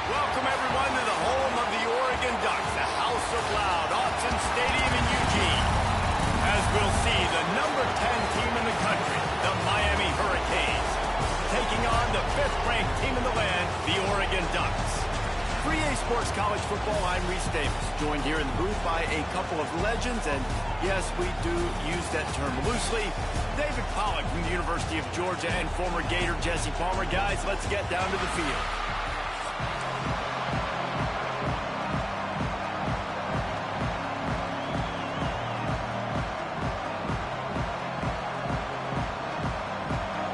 Welcome, everyone, to the home of the Oregon Ducks, the House of Loud, Autzen Stadium in Eugene. As we'll see, the number 10 team in the country, the Miami Hurricanes, taking on the 5th-ranked team in the land, the Oregon Ducks. For EA Sports College Football, I'm Reese Davis, joined here in the booth by a couple of legends, and yes, we do use that term loosely. David Pollack from the University of Georgia and former Gator Jesse Palmer. Guys, let's get down to the field.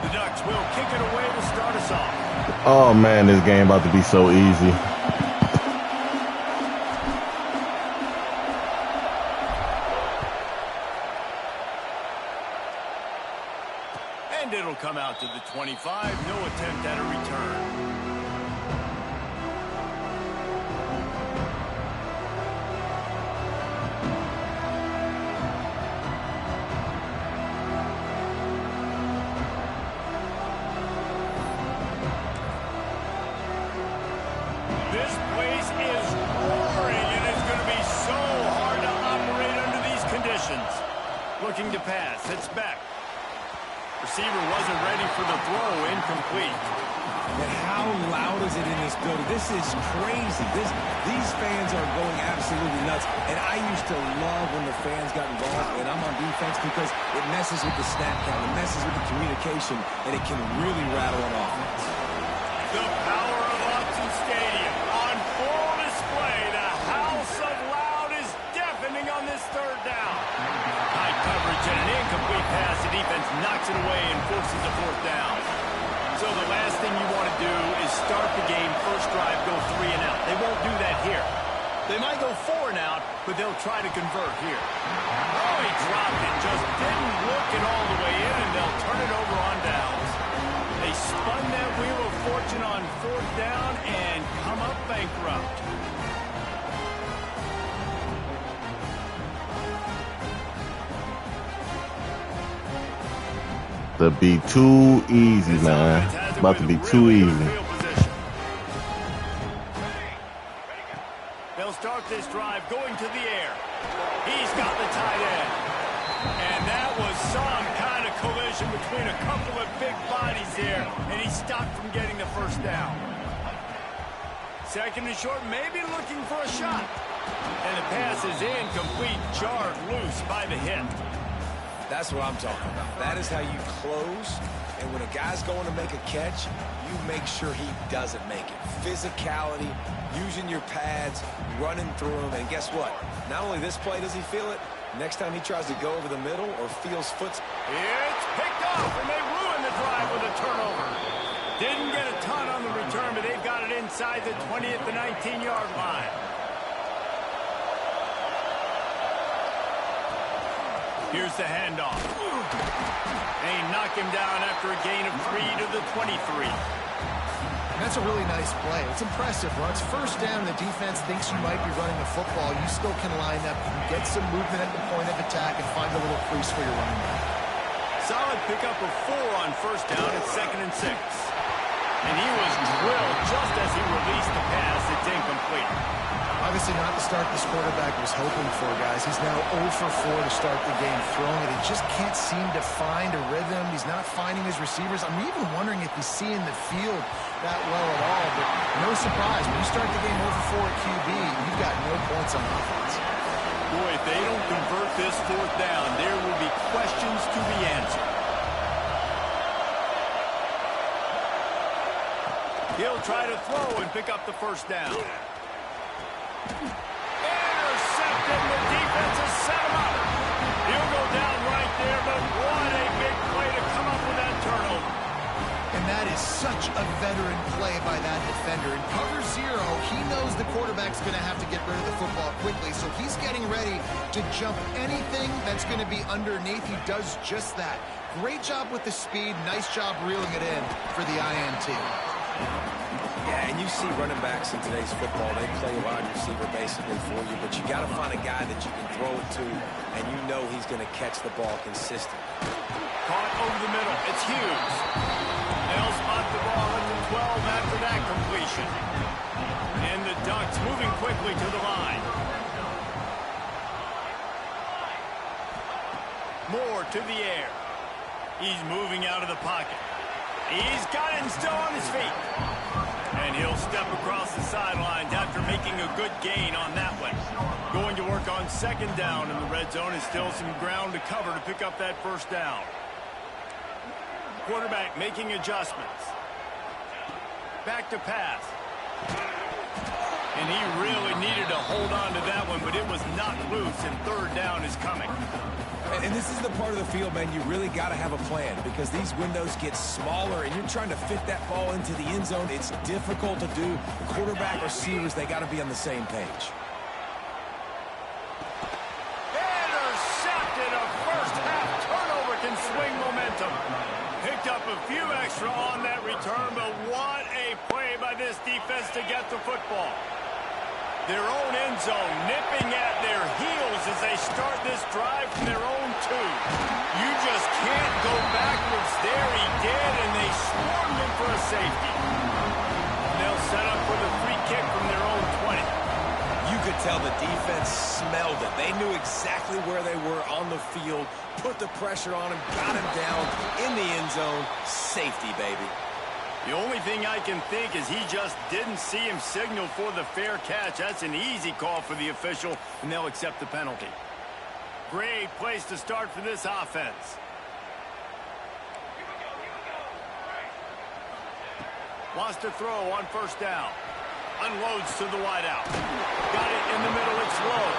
The Ducks will kick it away to start us off. Oh man, this game about to be so easy. And it'll come out to the 25. No attempt at a return. This place is roaring, and it's going to be so hard to operate under these conditions. Looking to pass. It's back. Receiver wasn't ready for the throw. Incomplete. And how loud is it in this building? This is crazy. These fans are going absolutely nuts. And I used to love when the fans got involved, and I'm on defense, because it messes with the snap count. It messes with the communication, and it can really rattle an offense. The power of Autzen Stadium on full display. The House of Loud is deafening on this third down. High coverage and an incomplete pass. The defense knocks it away and forces a fourth down. So the last thing you want to do is start the game, first drive, go 3 and out. They won't do that here. They might go 4 and out, but they'll try to convert here. Oh, he dropped it. Just didn't look it all the way in, and they'll turn it over on downs. They spun that wheel of fortune on 4th down and come up bankrupt. To be too easy, man. About to be too easy. They'll start this drive going to the air. He's got the tight end. And that was some kind of collision between a couple of big bodies there, and he stopped from getting the first down. Second and short, maybe looking for a shot. And the pass is incomplete, jarred loose by the hit. That's what I'm talking about. That is how you close. And when a guy's going to make a catch, you make sure he doesn't make it. Physicality, using your pads, running through him. And guess what? Not only this play does he feel it, next time he tries to go over the middle or feels foot. It's picked off, and they ruin the drive with a turnover. Didn't get a ton on the return, but they've got it inside the 20 at the 19-yard line. Here's the handoff. They knock him down after a gain of 3 to the 23. That's a really nice play. It's impressive. Once first down, the defense thinks you might be running the football. You still can line up. You can get some movement at the point of attack and find a little crease for your running back. Solid pickup of 4 on first down at 2nd and 6. And he was drilled just as he released the pass. It's incomplete. Obviously not the start this quarterback was hoping for, guys. He's now 0 for 4 to start the game throwing it. He just can't seem to find a rhythm. He's not finding his receivers. I'm even wondering if he's seeing the field that well at all. But no surprise, when you start the game 0 for 4 at QB, you've got no points on offense. Boy, if they don't convert this 4th down, there will be questions to be answered. He'll try to throw and pick up the first down. Intercepted. The defense has set him up. He'll go down right there, but what a big play to come up with that turnover. And that is such a veteran play by that defender. In cover 0, he knows the quarterback's going to have to get rid of the football quickly, so he's getting ready to jump anything that's going to be underneath. He does just that. Great job with the speed. Nice job reeling it in for the INT. Yeah, and you see running backs in today's football, they play wide receiver basically for you, but you got to find a guy that you can throw it to, and you know he's going to catch the ball consistently. Caught over the middle. It's Hughes. They'll spot the ball at the 12 after that completion. moving quickly to the line. Moore to the air. He's moving out of the pocket. He's got it and still on his feet. And he'll step across the sidelines after making a good gain on that one. Going to work on second down in the red zone, and still some ground to cover to pick up that first down. Quarterback making adjustments. Back to pass. And he really needed to hold on to that one, but it was knocked loose, and third down is coming. And this is the part of the field, man, you really got to have a plan because these windows get smaller and you're trying to fit that ball into the end zone. It's difficult to do. Quarterback, receivers, they got to be on the same page. Intercepted. A first-half turnover can swing momentum. Picked up a few extra on that return, but what a play by this defense to get the football. Their own end zone nipping at their heels as they start this drive from their own 2. You just can't go backwards there. He did, and they swarmed him for a safety. They'll set up for the free kick from their own 20. You could tell the defense smelled it. They knew exactly where they were on the field, put the pressure on him, got him down in the end zone. Safety, baby. The only thing I can think is he just didn't see him signal for the fair catch. That's an easy call for the official, and they'll accept the penalty. Great place to start for this offense. Wants to throw on first down. Unloads to the wideout. Got it in the middle. It's low.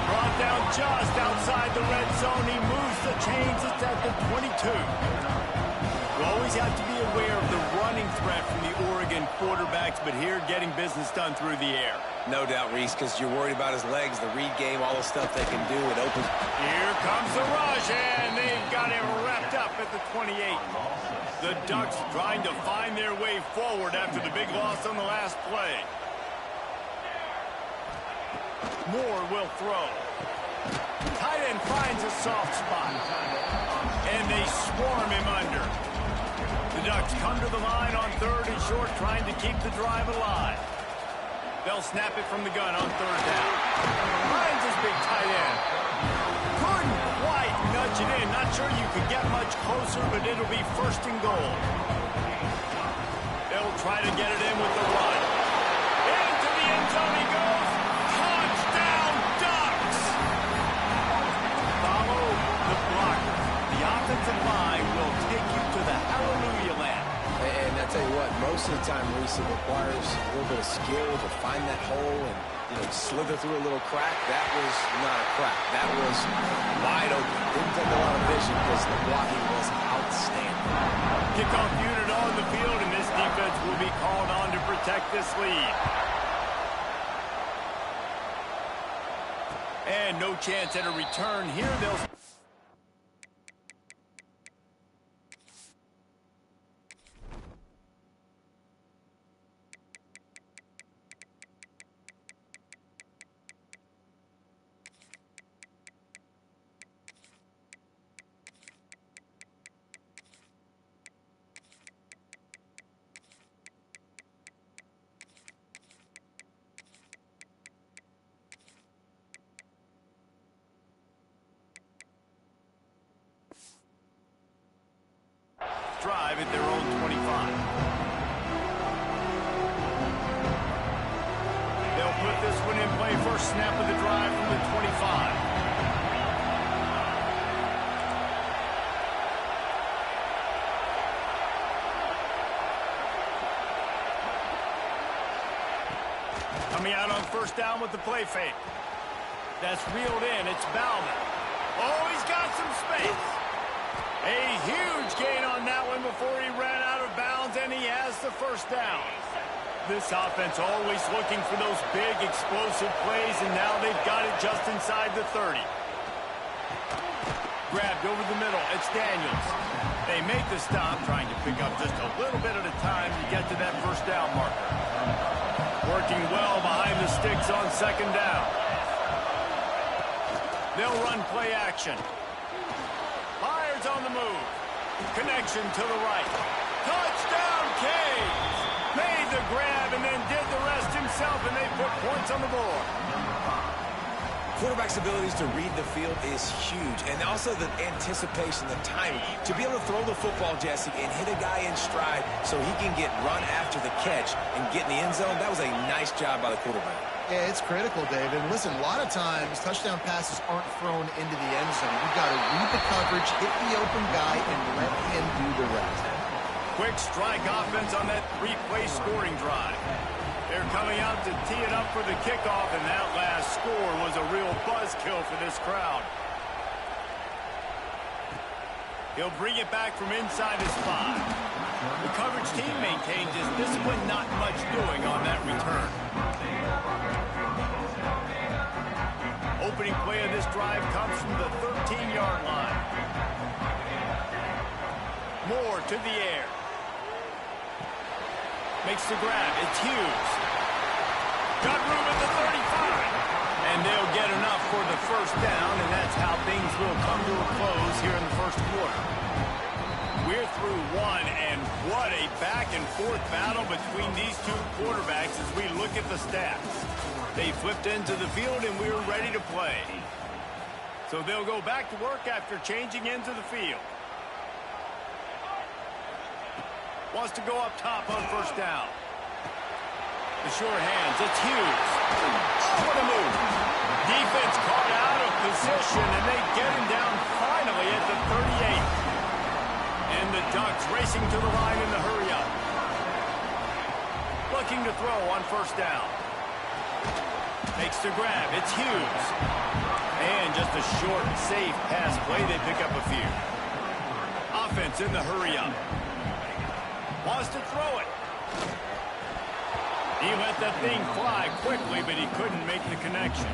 Brought down just outside the red zone. He moves the chains. It's at the 22. You always have to be aware of the running threat from the Oregon quarterbacks, but here getting business done through the air. No doubt, Reese, because you're worried about his legs, the read game, all the stuff they can do. It opens. Here comes the rush, and they've got him wrapped up at the 28. The Ducks trying to find their way forward after the big loss on the last play. Moore will throw. Tight end finds a soft spot. And they swarm him under. The Ducks come to the line on third and short, trying to keep the drive alive. They'll snap it from the gun on third down. Finds his big tight end. Couldn't quite nudge it in. Not sure you could get much closer, but it'll be first and goal. They'll try to get it in with the run. Into the end zone he goes. Touchdown, Ducks! Follow the blocker. The offensive line will take you to the hallelujah land. And I tell you what, most of the time, Reese, it requires a little bit of skill to find that hole and slither through a little crack. That was not a crack. That was wide open. Didn't take a lot of vision because the blocking was outstanding. Kickoff unit on the field, and this defense will be called on to protect this lead. And no chance at a return here. They'll... drive at their own 25. They'll put this one in play. First snap of the drive from the 25. Coming out on first down with the play fake. That's reeled in. It's Bauman. Oh, he's got some space. A huge gain on that one before he ran out of bounds, and he has the first down. This offense always looking for those big, explosive plays, and now they've got it just inside the 30. Grabbed over the middle. It's Daniels. They make the stop, trying to pick up just a little bit at a time to get to that first down marker. Working well behind the sticks on second down. They'll run play action. Byers on the move. Connection to the right. Touchdown, Canes! Made the grab and then did the rest himself, and they put points on the board. Quarterback's abilities to read the field is huge, and also the anticipation, the timing. To be able to throw the football, Jesse, and hit a guy in stride so he can get run after the catch and get in the end zone, that was a nice job by the quarterback. Yeah, it's critical, David. Listen, a lot of times, touchdown passes aren't thrown into the end zone. You've got to read the coverage, hit the open guy, and let him do the rest. Quick strike offense on that three-play scoring drive. They're coming out to tee it up for the kickoff, and that last score was a real buzzkill for this crowd. He'll bring it back from inside his 5. The coverage team maintains his discipline, not much doing on that return. Opening play of this drive comes from the 13-yard line. Moore to the air. Makes the grab. It's Hughes. Got room at the 35. And they'll get enough for the first down, and that's how things will come to a close here in the first quarter. We're through one, and what a back-and-forth battle between these two quarterbacks as we look at the stats. They flipped into the field, and we're ready to play. So they'll go back to work after changing into the field. Wants to go up top on first down. The short hands, it's Hughes. Oh, what a move. Defense caught out of position, and they get him down finally at the 38. And the Ducks racing to the line in the hurry-up. Looking to throw on first down. Makes the grab, it's Hughes. And just a short, safe pass play, they pick up a few. Offense in the hurry-up. Wants to throw it. He let that thing fly quickly, but he couldn't make the connection.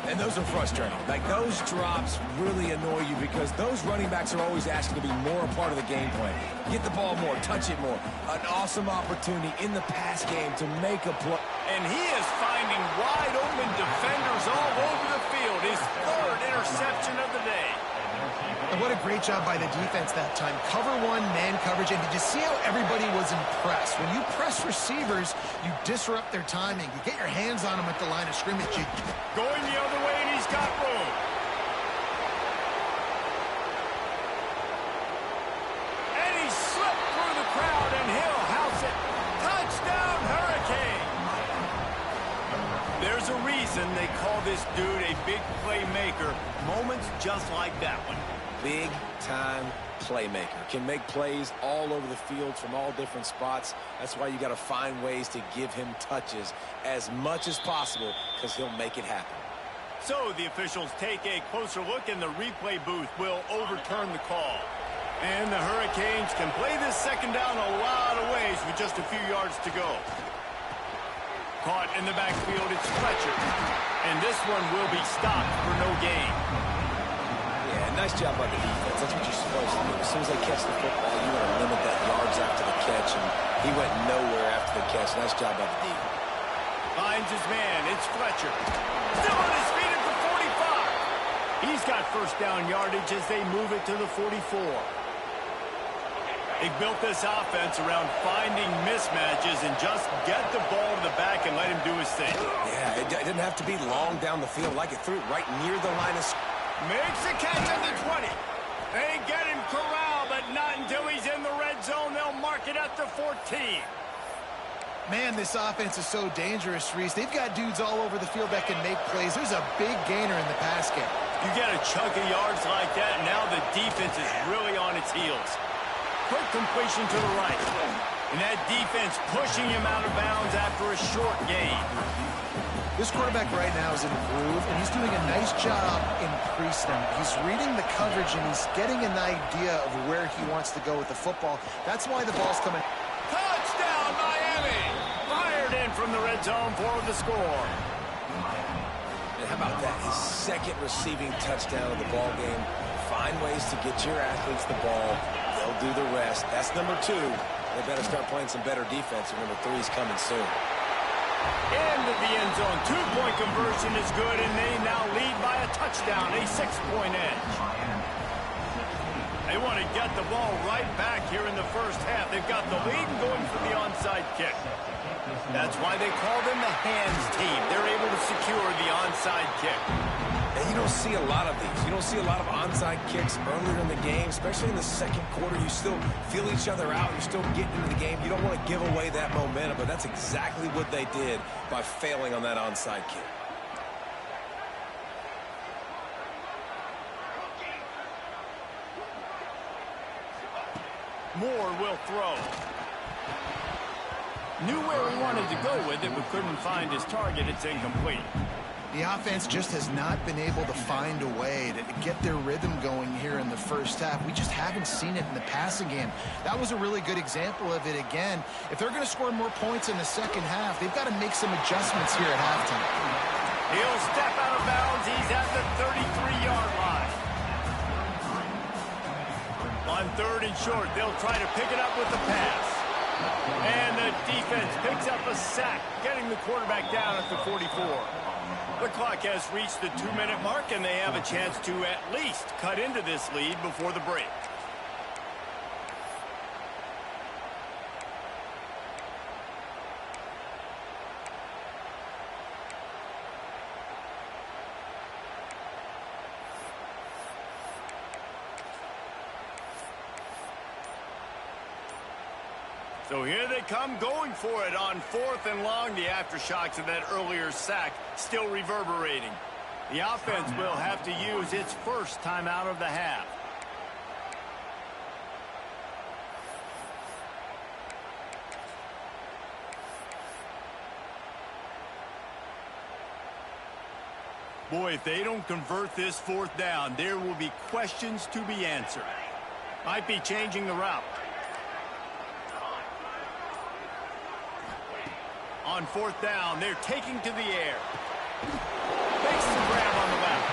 And those are frustrating. Like, those drops really annoy you because those running backs are always asking to be more a part of the game plan. Get the ball more, touch it more. An awesome opportunity in the pass game to make a play. And he is finding wide-open defenders all over the field. His third interception of the day. And what a great job by the defense that time. Cover one, man coverage, and did you see how everybody was impressed? When you press receivers, you disrupt their timing. You get your hands on them at the line of scrimmage. Going the other way, and he's got room. And he slipped through the crowd, and he'll house it. Touchdown, Hurricane! There's a reason they call this dude a big playmaker. Moments just like that one. Big-time playmaker. Can make plays all over the field from all different spots. That's why you got to find ways to give him touches as much as possible because he'll make it happen. So the officials take a closer look, and the replay booth will overturn the call. And the Hurricanes can play this second down a lot of ways with just a few yards to go. Caught in the backfield, it's Fletcher. And this one will be stopped for no gain. Nice job by the defense. That's what you're supposed to do. As soon as they catch the football, you want to limit that yards after the catch, and he went nowhere after the catch. Nice job by the defense. Finds his man. It's Fletcher. Still on his feet at the 45. He's got first down yardage as they move it to the 44. They built this offense around finding mismatches and just get the ball to the back and let him do his thing. Yeah, it didn't have to be long down the field. Like it threw it right near the line of scrimmage. Makes a catch at the 20. They get him corralled, but not until he's in the red zone. They'll mark it at the 14. Man, this offense is so dangerous, Reese. They've got dudes all over the field that can make plays. There's a big gainer in the pass game. You get a chunk of yards like that, now the defense is really on its heels. Quick completion to the right. And that defense pushing him out of bounds after a short gain. This quarterback right now is in a groove, and he's doing a nice job increasing them. He's reading the coverage, and he's getting an idea of where he wants to go with the football. That's why the ball's coming. Touchdown, Miami! Fired in from the red zone for the score. And how about that? His second receiving touchdown of the ball game. Find ways to get your athletes the ball. They'll do the rest. That's number 2. They better start playing some better defense, and number 3 is coming soon. Into the end zone. 2-point conversion is good, and they now lead by a touchdown, a 6-point edge. They want to get the ball right back here in the first half. They've got the lead and going for the onside kick. That's why they call them the hands team. They're able to secure the onside kick. And you don't see a lot of these. You don't see a lot of onside kicks earlier in the game, especially in the second quarter. You still feel each other out. You're still getting into the game. You don't want to give away that momentum, but that's exactly what they did by failing on that onside kick. Moore will throw. Knew where he wanted to go with it, but couldn't find his target. It's incomplete. The offense just has not been able to find a way to get their rhythm going here in the first half. We just haven't seen it in the passing game. That was a really good example of it again. If they're going to score more points in the second half, they've got to make some adjustments here at halftime. He'll step out of bounds. He's at the 33-yard line. On 3rd and short, they'll try to pick it up with the pass. And the defense picks up a sack, getting the quarterback down at the 44. The clock has reached the 2-minute mark, and they have a chance to at least cut into this lead before the break. So here they come going for it on 4th and long. The aftershocks of that earlier sack still reverberating. The offense will have to use its first timeout of the half. Boy, if they don't convert this 4th down, there will be questions to be answered. Might be changing the route. On 4th down, they're taking to the air. Makes the grab on the left.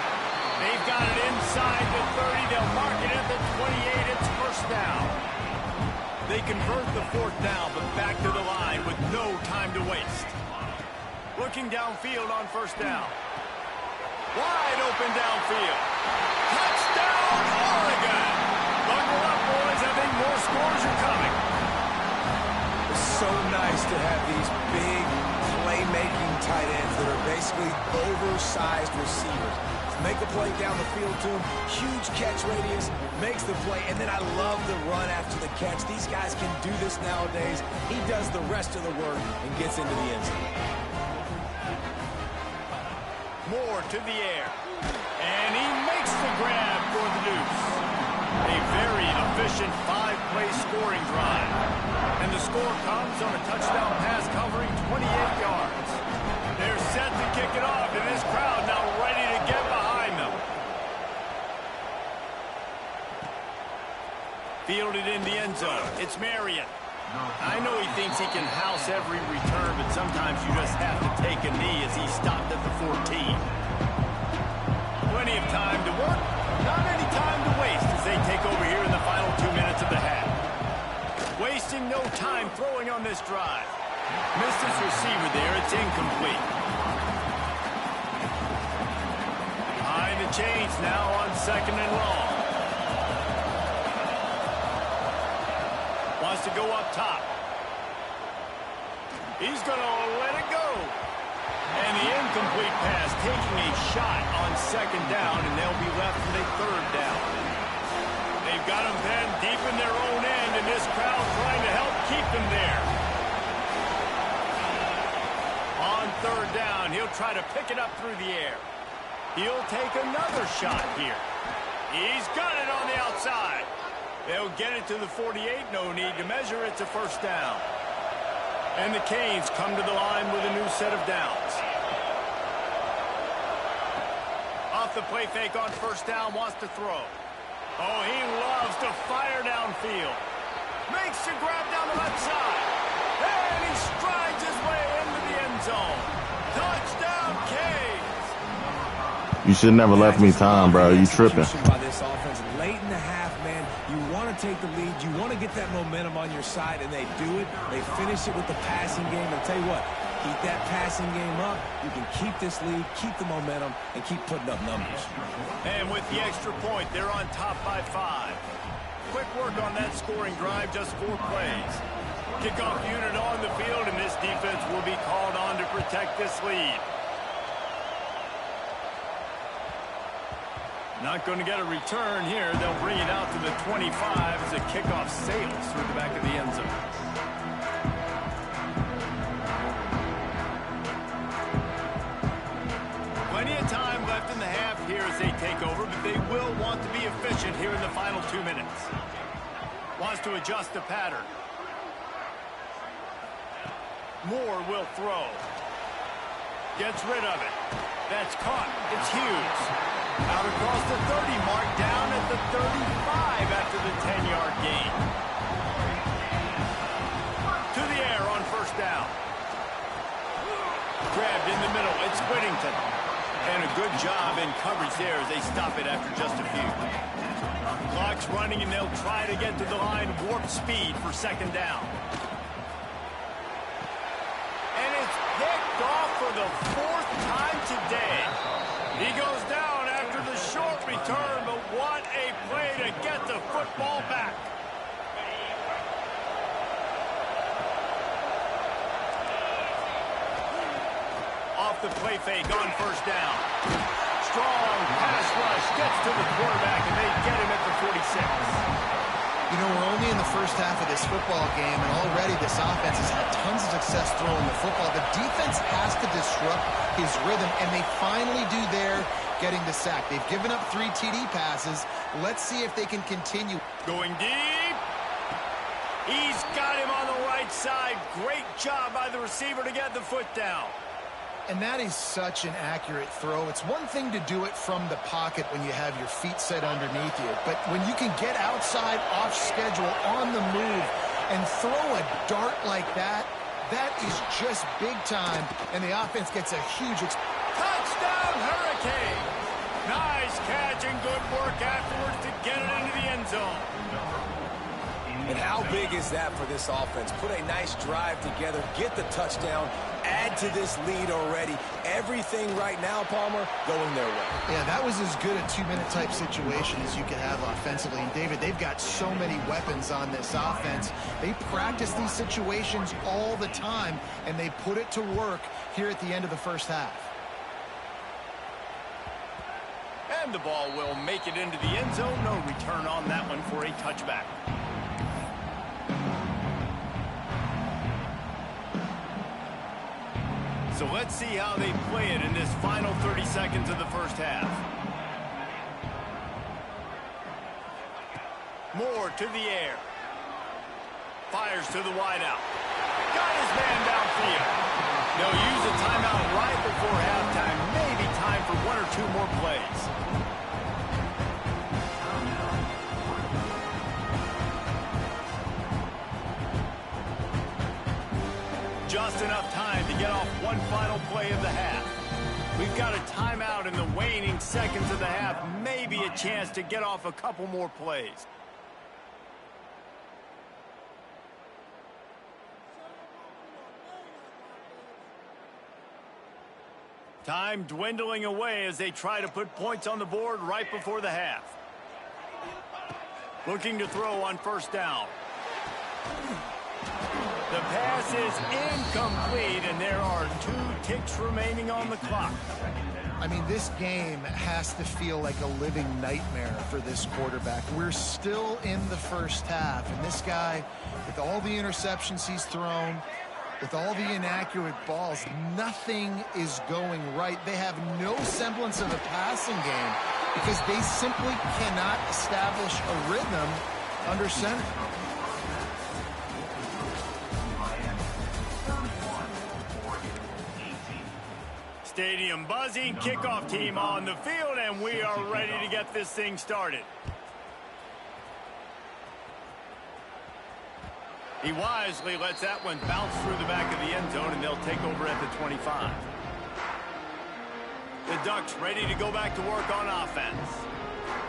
They've got it inside the 30. They'll mark it at the 28. It's first down. They convert the 4th down, but back to the line with no time to waste. Looking downfield on 1st down. Wide open downfield. Touchdown, Oregon! Buckle up, boys. I think more scores are coming. So nice to have these big playmaking tight ends that are basically oversized receivers. Make a play down the field to him, huge catch radius, makes the play, and then I love the run after the catch. These guys can do this nowadays. He does the rest of the work and gets into the end zone. Moore to the air, and he makes the grab for the deuce. A very efficient 5-play scoring drive. And the score comes on a touchdown pass covering 28 yards. They're set to kick it off, and this crowd now ready to get behind them. Fielded in the end zone. It's Marion. I know he thinks he can house every return, but sometimes you just have to take a knee as he stopped at the 14. Plenty of time to work, not any time to waste as they take over here in the final 2 minutes of the half. Wasting no time throwing on this drive. Missed his receiver there. It's incomplete. Behind the chains now on 2nd and long. Wants to go up top. He's going to let it go. And the incomplete pass taking a shot on 2nd down, and they'll be left with a 3rd down. They've got them pinned deep in their own end, and this crowd trying to help keep them there. On 3rd down, he'll try to pick it up through the air. He'll take another shot here. He's got it on the outside. They'll get it to the 48. No need to measure. It's a 1st down. And the Canes come to the line with a new set of downs. Off the play fake on 1st down, wants to throw. Oh, he loves to fire downfield. Makes the grab down the left side. And he strides his way into the end zone. Touchdown, Canes. You should never left me time, bro. You tripping. By this offense, late in the half, man, you want to take the lead. You want to get that momentum on your side, and they do it. They finish it with the passing game. I'll tell you what, Keep that passing game up. You can keep this lead, keep the momentum, and keep putting up numbers. And with the extra point, they're on top by 5. Quick work on that scoring drive, just 4 plays. Kickoff unit on the field, and this defense will be called on to protect this lead. Not going to get a return here. They'll bring it out to the 25 as the kickoff sails through the back of the end zone. Plenty of time left in the half here as they take over, but they will want to be efficient here in the final 2 minutes. Wants to adjust the pattern. Moore will throw. Gets rid of it. That's caught. It's Hughes. Out across the 30 mark, down at the 35 after the 10-yard gain. To the air on first down. Grabbed in the middle. It's Whittington. And a good job in coverage there as they stop it after just a few. Clock's running, and they'll try to get to the line warp speed for second down. And it's picked off for the 4th time today. He goes down after the short return, but what a play to get the football back. Off the play fake on first down. Strong pass rush gets to the quarterback, and they get him at the 46. You know, we're only in the first half of this football game, and already this offense has had tons of success throwing the football. The defense has to disrupt his rhythm, and they finally do there, getting the sack. They've given up 3 TD passes. Let's see if they can continue. Going deep. He's got him on the right side. Great job by the receiver to get the foot down. And that is such an accurate throw. It's one thing to do it from the pocket when you have your feet set underneath you, but when you can get outside, off schedule, on the move, and throw a dart like that, that is just big time, and the offense gets a huge... Touchdown, Hurricane! Nice catch and good work afterwards to get it into the end zone. And how big is that for this offense? Put a nice drive together, get the touchdown, add to this lead already. Everything right now, Palmer, going their way. Yeah, that was as good a 2-minute type situation as you could have offensively. And David, they've got so many weapons on this offense. They practice these situations all the time, and they put it to work here at the end of the first half. And the ball will make it into the end zone. No return on that one for a touchback. So let's see how they play it in this final 30 seconds of the first half. Moore to the air. Fires to the wideout. Got his man downfield. They'll use a timeout right before halftime. Maybe time for 1 or 2 more plays. Just enough time to get off one final play of the half. We've got a timeout in the waning seconds of the half. Maybe a chance to get off a couple more plays. Time dwindling away as they try to put points on the board right before the half. Looking to throw on first down. The pass is incomplete, and there are 2 ticks remaining on the clock. I mean, this game has to feel like a living nightmare for this quarterback. We're still in the first half, and this guy, with all the interceptions he's thrown, with all the inaccurate balls, nothing is going right. They have no semblance of a passing game because they simply cannot establish a rhythm under center. Stadium buzzing, kickoff team on the field, and we are ready to get this thing started. He wisely lets that one bounce through the back of the end zone, and they'll take over at the 25. The Ducks ready to go back to work on offense.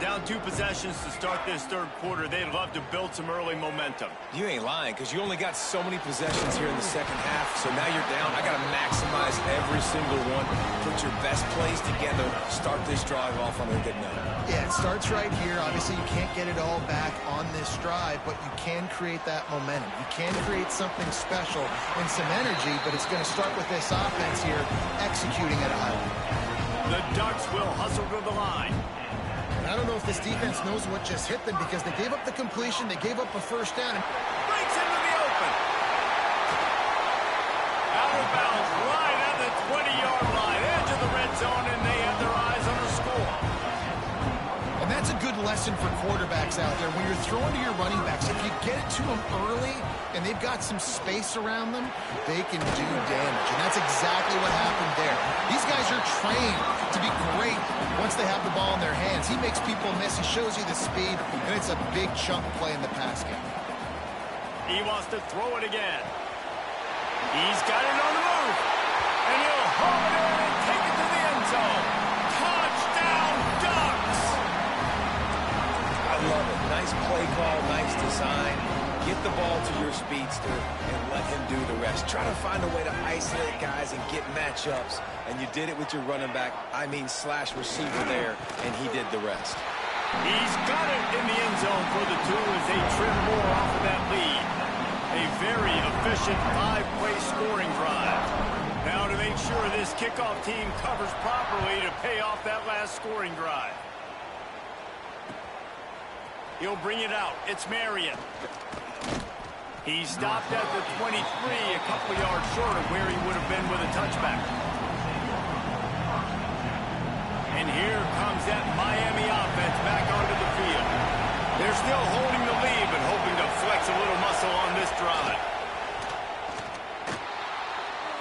Down 2 possessions to start this third quarter. They'd love to build some early momentum. You ain't lying, because you only got so many possessions here in the second half. So now you're down. I got to maximize every single one. Put your best plays together. Start this drive off on a good note. Yeah, it starts right here. Obviously, you can't get it all back on this drive, but you can create that momentum. You can create something special and some energy, but it's going to start with this offense here executing at a high level. The Ducks will hustle to the line. I don't know if this defense knows what just hit them because they gave up the completion, they gave up a first down. Breaks into the open. Out of bounds, right at the 20-yard line, edge of the red zone, and they have their eyes on a score. And that's a good lesson for quarterbacks out there. When you're throwing to your running backs, if you get it to them early and they've got some space around them, they can do damage. And that's exactly what happened there. These guys are trained to be great once they have the ball in their hands. He makes people miss. He shows you the speed, and it's a big chunk play in the pass game. He wants to throw it again. He's got it on the move. And he'll haul it in and take it to the end zone. Touchdown, Ducks! I love it. Nice play call, nice design. Get the ball to your speedster and let him do the rest. Try to find a way to isolate guys and get matchups. And you did it with your running back, slash receiver there, and he did the rest. He's got it in the end zone for the 2 as they trim more off of that lead. A very efficient 5-play scoring drive. Now to make sure this kickoff team covers properly to pay off that last scoring drive. He'll bring it out. It's Marion. He stopped at the 23, a couple yards short of where he would have been with a touchback. And here comes that Miami offense back onto the field. They're still holding the lead, but hoping to flex a little muscle on this drive.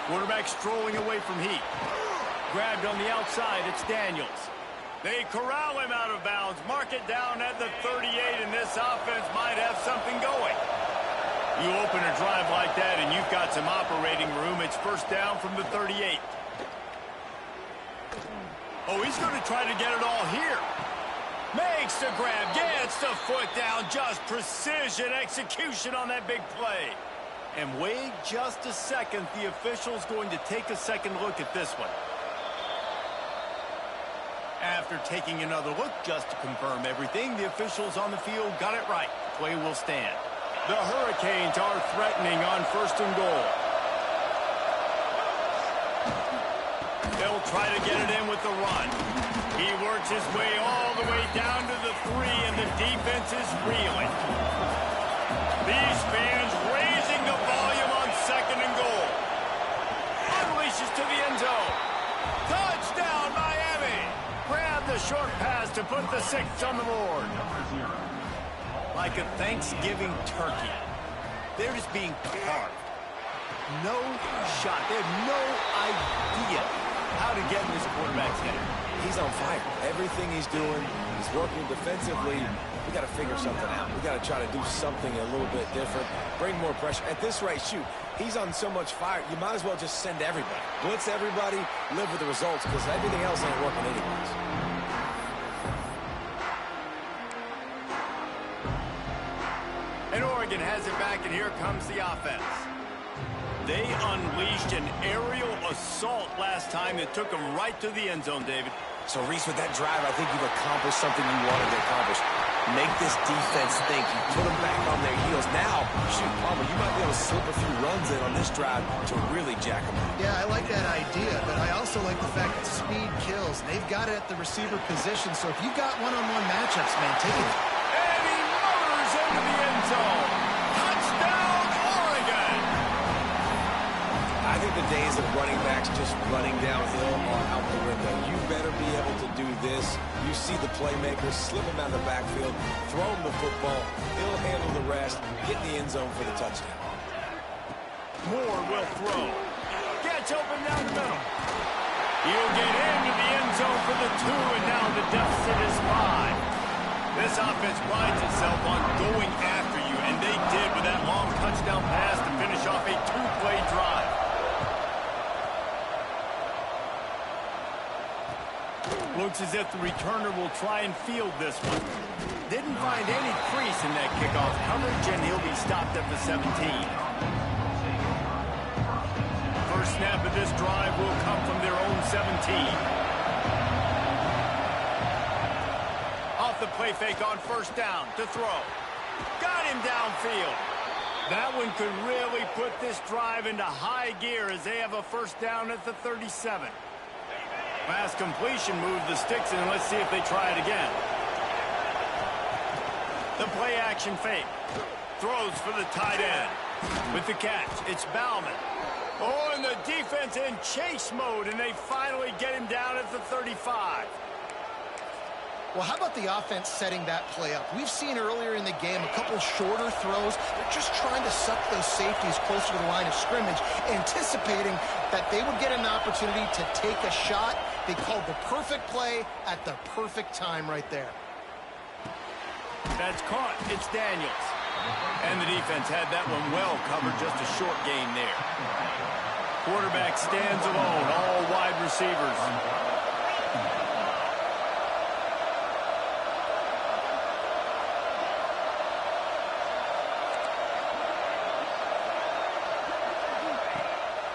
Quarterback strolling away from Heat. Grabbed on the outside, it's Daniels. They corral him out of bounds, mark it down at the 38, and this offense might have something going. You open a drive like that, and you've got some operating room. It's first down from the 38. Oh, he's going to try to get it all here. Makes the grab, gets the foot down. Just precision execution on that big play. And wait just a second. The official's going to take a second look at this one. After taking another look just to confirm everything, the officials on the field got it right. Play will stand. The Hurricanes are threatening on 1st and goal. They'll try to get it in with the run. He works his way all the way down to the 3, and the defense is reeling. These fans raising the volume on 2nd and goal. Unleashes to the end zone. Touchdown, Miami! Grab the short pass to put the 6 on the board. Like a Thanksgiving turkey. They're just being carved. No shot. They have no idea how to get in this quarterback's head. He's on fire. Everything he's doing, he's working defensively. We got to figure something out. We got to try to do something a little bit different. Bring more pressure. At this rate, shoot, he's on so much fire, you might as well just send everybody. Blitz everybody, live with the results, because everything else ain't working anyways. And Oregon has it back, and here comes the offense. They unleashed an aerial assault last time that took them right to the end zone, David. So, Reese, with that drive, I think you've accomplished something you wanted to accomplish. Make this defense think. You put them back on their heels. Now, shoot, Palmer, you might be able to slip a few runs in on this drive to really jack them up. Yeah, I like that idea, but I also like the fact that speed kills. They've got it at the receiver position, so if you've got one-on-one matchups, man, take it. And he motors into the end zone. Touchdown, Oregon! I think the days of running backs just running downhill are out the window. You better be able to do this. You see the playmakers, slip him out of the backfield, throw him the football, he'll handle the rest, get in the end zone for the touchdown. Moore will throw. Gets open down the middle. He'll get into the end zone for the 2, and now the deficit is 5. This offense prides itself on going after you, and they did with that long touchdown pass to finish off a 2-play drive. Looks as if the returner will try and field this one. Didn't find any crease in that kickoff coverage, and he'll be stopped at the 17. First snap of this drive will come from their own 17. Off the play fake on first down to throw. Got him downfield. That one could really put this drive into high gear as they have a first down at the 37. Pass completion moved the sticks, and let's see if they try it again. The play action fake. Throws for the tight end. With the catch, it's Bauman. Oh, and the defense in chase mode, and they finally get him down at the 35. Well, how about the offense setting that play up? We've seen earlier in the game a couple shorter throws. They're just trying to suck those safeties closer to the line of scrimmage, anticipating that they would get an opportunity to take a shot. They called the perfect play at the perfect time right there. That's caught. It's Daniels. And the defense had that one well covered, just a short gain there. Quarterback stands alone, all wide receivers.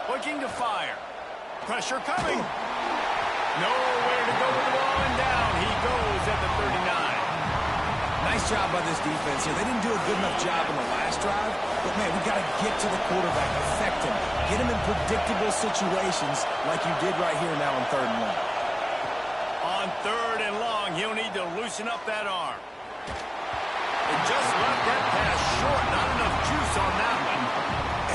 Looking to fire. Pressure coming. Nowhere to go with the ball, and down he goes at the 39. Nice job by this defense here. They didn't do a good enough job in the last drive, but, man, we got to get to the quarterback, affect him, get him in predictable situations like you did right here now on 3rd and 1. On 3rd and long, he'll need to loosen up that arm. It just left that pass short. Not enough juice on that one.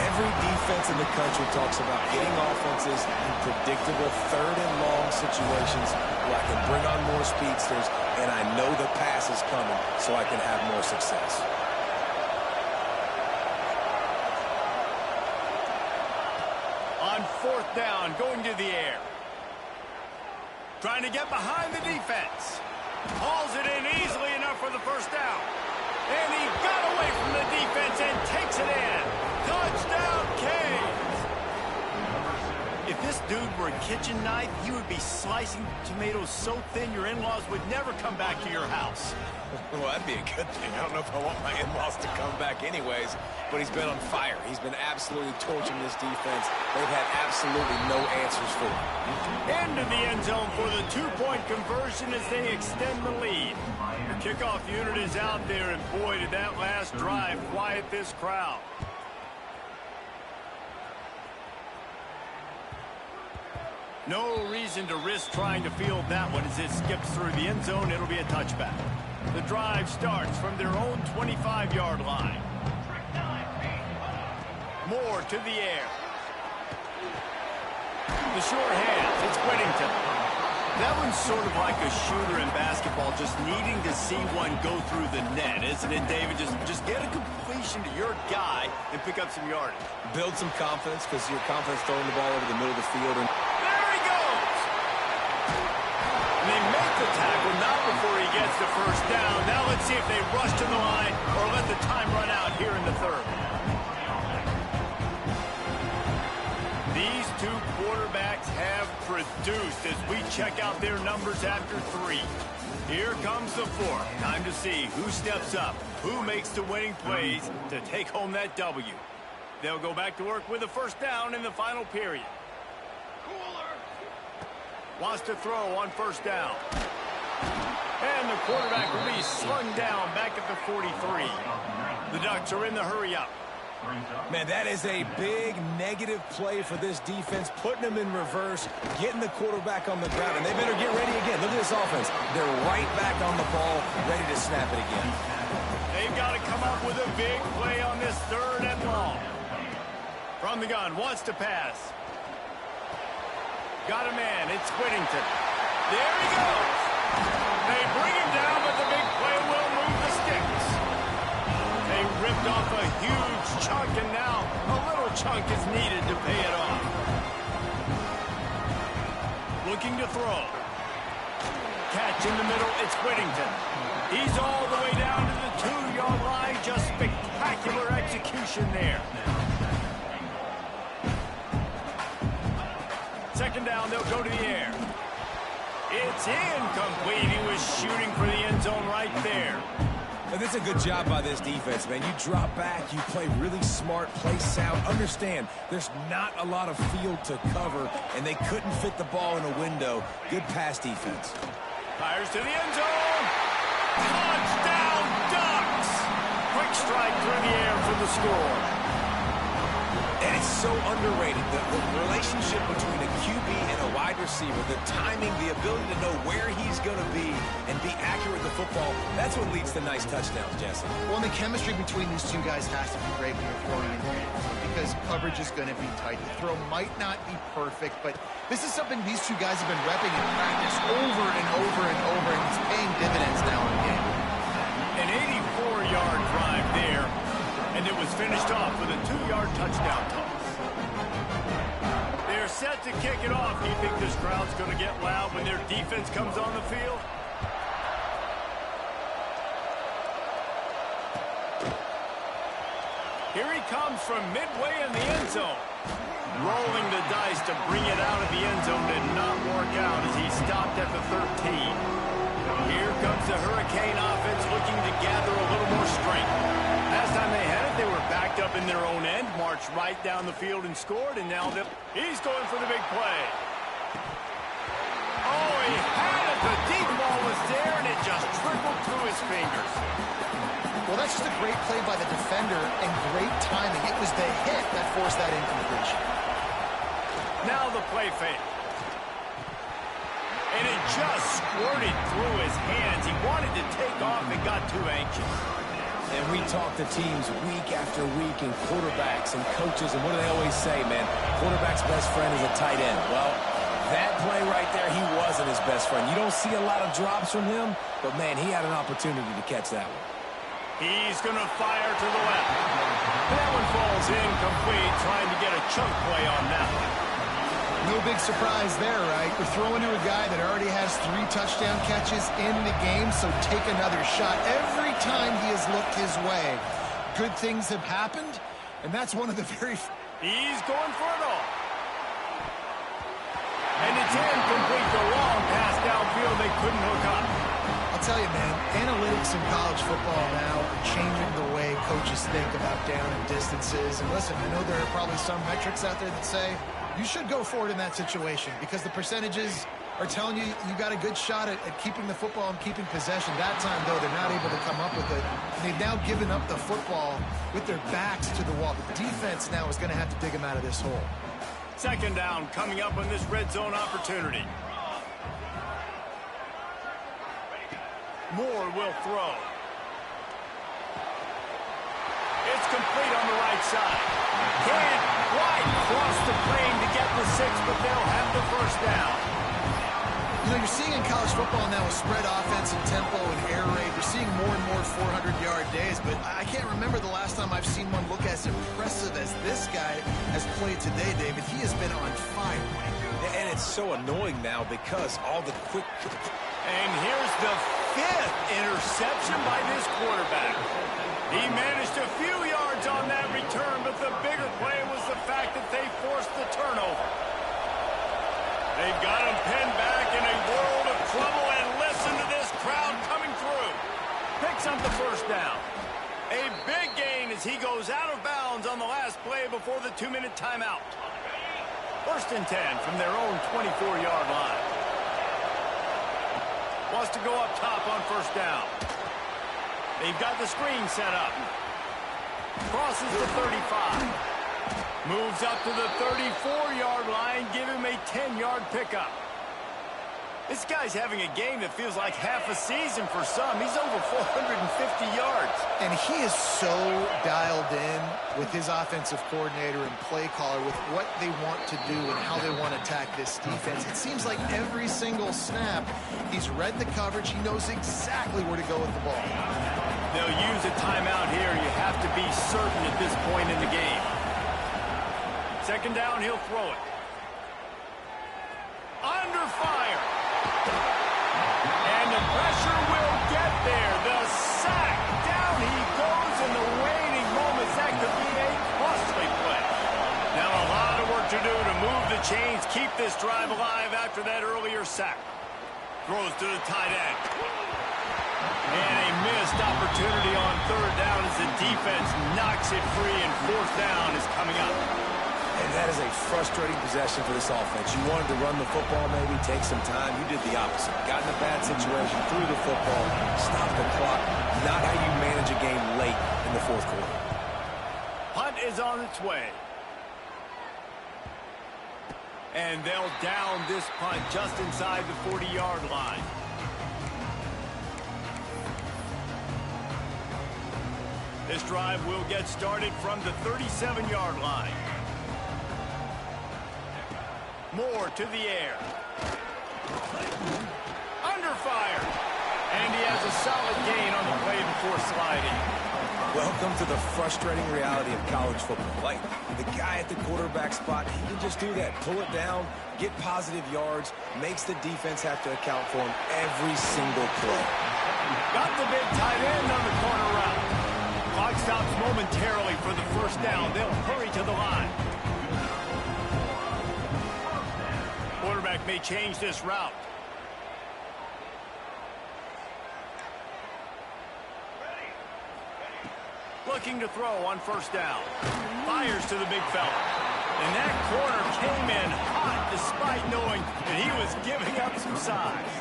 Every defense in the country talks about getting offenses in predictable 3rd and long situations where I can bring on more speedsters and I know the pass is coming so I can have more success. On 4th down, going to the air. Trying to get behind the defense. Hauls it in easily enough for the first down. And he got away from the defense and takes it in. Touchdown, Canes! If this dude were a kitchen knife, he would be slicing tomatoes so thin your in-laws would never come back to your house. Well, that'd be a good thing. I don't know if I want my in-laws to come back anyways, but he's been on fire. He's been absolutely torching this defense. They've had absolutely no answers for him. Into the end zone for the 2-point conversion as they extend the lead. The kickoff unit is out there, and boy, did that last drive quiet this crowd. No reason to risk trying to field that one as it skips through the end zone. It'll be a touchback. The drive starts from their own 25-yard line. Moore to the air. The short hands. It's Whittington. That one's sort of like a shooter in basketball, just needing to see one go through the net, isn't it, David? Just get a completion to your guy and pick up some yardage. Build some confidence because your confidence throwing the ball over the middle of the field. And there he goes! And they make the tackle, not before he gets the first down. Now let's see if they rush to the line or let the time run out here in the 3rd. These two quarterbacks have produced as we check out their numbers after 3. Here comes the 4th. Time to see who steps up, who makes the winning plays to take home that W. They'll go back to work with a first down in the final period. Wants to throw on first down. And the quarterback will be slung down back at the 43. The Ducks are in the hurry-up. man, that is a big negative play for this defense, putting them in reverse, getting the quarterback on the ground, and they better get ready again. Look at this offense. They're right back on the ball, ready to snap it again. They've got to come up with a big play on this 3rd and long. From the gun, wants to pass. Got a man, it's Whittington. There he goes. They bring him down, but the big play will move the sticks. They ripped off a huge chunk, and now a little chunk is needed to pay it off. Looking to throw. Catch in the middle, it's Whittington. He's all the way down to the 2-yard line. Just spectacular execution there. 2nd down, they'll go to the air. It's incomplete. He was shooting for the end zone right there. And that's a good job by this defense, man. You drop back, you play really smart, play sound. Understand, there's not a lot of field to cover, and they couldn't fit the ball in a window. Good pass defense. Fires to the end zone. Touchdown, Ducks! Quick strike through the air for the score. And it's so underrated, the relationship between a QB and a wide receiver, the timing, the ability to know where he's going to be and be accurate with the football, that's what leads to nice touchdowns, Jesse. Well, and the chemistry between these two guys has to be great when you're throwing in the because coverage is going to be tight. The throw might not be perfect, but this is something these two guys have been repping in practice over and over and over, and it's paying dividends now in the game. An 84-yard drive there. And it was finished off with a 2-yard touchdown toss. They're set to kick it off. Do you think this crowd's going to get loud when their defense comes on the field? Here he comes from midway in the end zone. Rolling the dice to bring it out of the end zone did not work out as he stopped at the 13. Here comes the Hurricane offense looking to gather a little more strength. Last time they had it, they were backed up in their own end, marched right down the field and scored, and now he's going for the big play. Oh, he had it. The deep ball was there, and it just trickled through his fingers. Well, that's just a great play by the defender and great timing. It was the hit that forced that incompletion. Now the play fake. And it just squirted through his hands. He wanted to take off and got too anxious. And we talk to teams week after week and quarterbacks and coaches, and what do they always say, man? Quarterback's best friend is a tight end. Well, that play right there, he wasn't his best friend. You don't see a lot of drops from him, but, man, he had an opportunity to catch that one. He's going to fire to the left. That one falls incomplete, trying to get a chunk play on that one. No big surprise there, right? We're throwing to a guy that already has 3 touchdown catches in the game, so take another shot. Every time he has looked his way, good things have happened, and that's one of the very... He's going for it all. And it's incomplete. The long pass downfield, they couldn't hook up. I'll tell you, man, analytics in college football now are changing the way coaches think about down and distances. And listen, I know there are probably some metrics out there that say you should go for it in that situation because the percentages are telling you you got a good shot at keeping the football and keeping possession. That time, though, they're not able to come up with it. And they've now given up the football with their backs to the wall. The defense now is going to have to dig them out of this hole. Second down coming up on this red zone opportunity. Moore will throw. It's complete on the right side. Can't quite cross the plane to get the 6, but they'll have the first down. You know, you're seeing in college football now a spread offense and tempo and air raid. We're seeing more and more 400-yard days, but I can't remember the last time I've seen one look as impressive as this guy has played today, David. He has been on fire. And it's so annoying now because all the quick... And here's the 5th interception by this quarterback. He managed a few yards on that return, but the bigger play was the fact that they forced the turnover. They've got him pinned back in a world of trouble, and listen to this crowd coming through. Picks up the first down. A big gain as he goes out of bounds on the last play before the 2-minute timeout. 1st and 10 from their own 24-yard line. Wants to go up top on first down. They've got the screen set up. Crosses the 35. Moves up to the 34-yard line. Give him a 10-yard pickup. This guy's having a game that feels like half a season for some. He's over 450 yards. And he is so dialed in with his offensive coordinator and play caller with what they want to do and how they want to attack this defense. It seems like every single snap, he's read the coverage. He knows exactly where to go with the ball. They'll use a timeout here. You have to be certain at this point in the game. Second down, he'll throw it. Under fire. And the pressure will get there. The sack. Down he goes in the waning moments. That could be a costly play. Now a lot of work to do to move the chains, keep this drive alive after that earlier sack. Throws to the tight end. And a missed opportunity on third down as the defense knocks it free, and fourth down is coming up. And that is a frustrating possession for this offense. You wanted to run the football, maybe take some time. You did the opposite. Got in a bad situation, threw the football, stopped the clock. Not how you manage a game late in the fourth quarter. Punt is on its way. And they'll down this punt just inside the 40-yard line. This drive will get started from the 37-yard line. Moore to the air. Under fire. And he has a solid gain on the play before sliding. Welcome to the frustrating reality of college football. Like, the guy at the quarterback spot, he can just do that. Pull it down, get positive yards, makes the defense have to account for him every single play. Got the big tight end on the corner route. Clock stops momentarily for the first down. They'll hurry to the line. Quarterback may change this route. Looking to throw on first down. Fires to the big fella. And that corner came in hot despite knowing that he was giving up some size.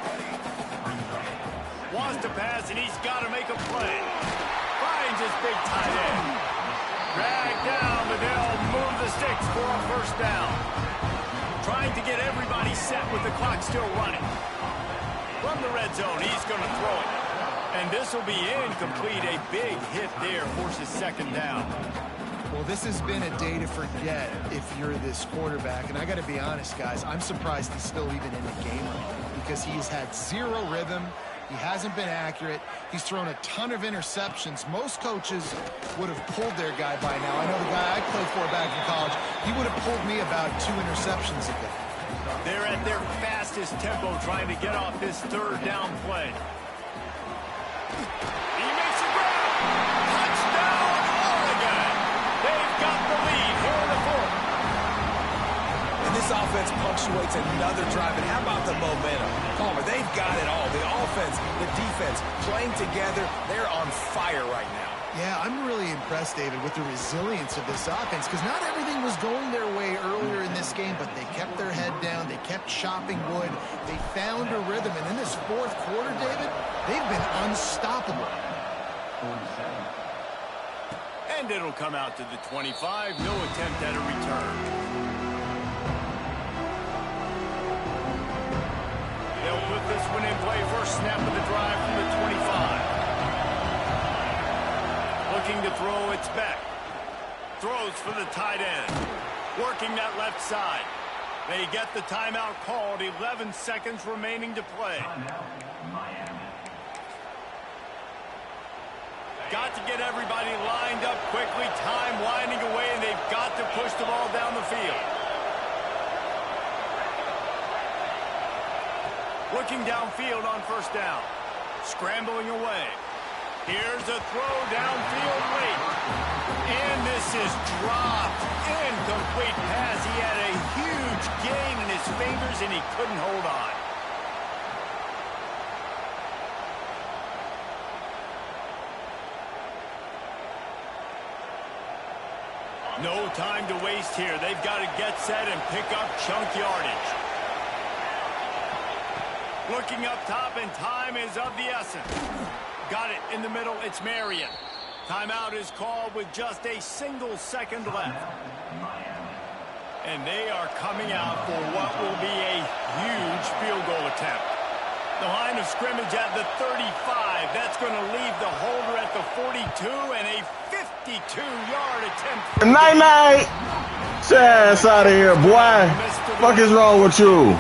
Wants to pass, and he's got to make a play. Finds his big tight end. Dragged down, but they'll move the sticks for a first down. Trying to get everybody set with the clock still running. From the red zone, he's going to throw it. And this will be incomplete. A big hit there forces second down. Well, this has been a day to forget if you're this quarterback. And I got to be honest, guys, I'm surprised he's still even in the game right now because he has had zero rhythm. He hasn't been accurate. He's thrown a ton of interceptions. Most coaches would have pulled their guy by now. I know the guy I played for back in college, he would have pulled me about 2 interceptions a game. They're at their fastest tempo trying to get off this third down play. He makes a grab. Touchdown, Oregon. They've got the lead here in the fourth. And this offense punctuates another drive. And how about the momentum? Palmer, they've got it all. The offense, the defense, playing together. They're on fire right now. Yeah, I'm really impressed, David, with the resilience of this offense because not everything was going their way earlier in this game, but they kept their head down. They kept chopping wood. They found a rhythm. And in this fourth quarter, David, they've been unstoppable. And it'll come out to the 25. No attempt at a return. They'll put this one in play. First snap of the drive from the 25. Looking to throw, it's Beck. Throws for the tight end. Working that left side. They get the timeout called. 11 seconds remaining to play. Got to get everybody lined up quickly. Time winding away, and they've got to push the ball down the field. Looking downfield on first down. Scrambling away. Here's a throw downfield late. And this is dropped. Incomplete pass. He had a huge gain in his fingers, and he couldn't hold on. No time to waste here. They've got to get set and pick up chunk yardage. Looking up top, and time is of the essence. Got it in the middle. It's Marion. Timeout is called with just a single second left. And they are coming out for what will be a huge field goal attempt. The line of scrimmage at the 35. That's going to leave the holder at the 42 and a 52-yard attempt. Night-night. Ass out of here, boy. Fuck is wrong with you?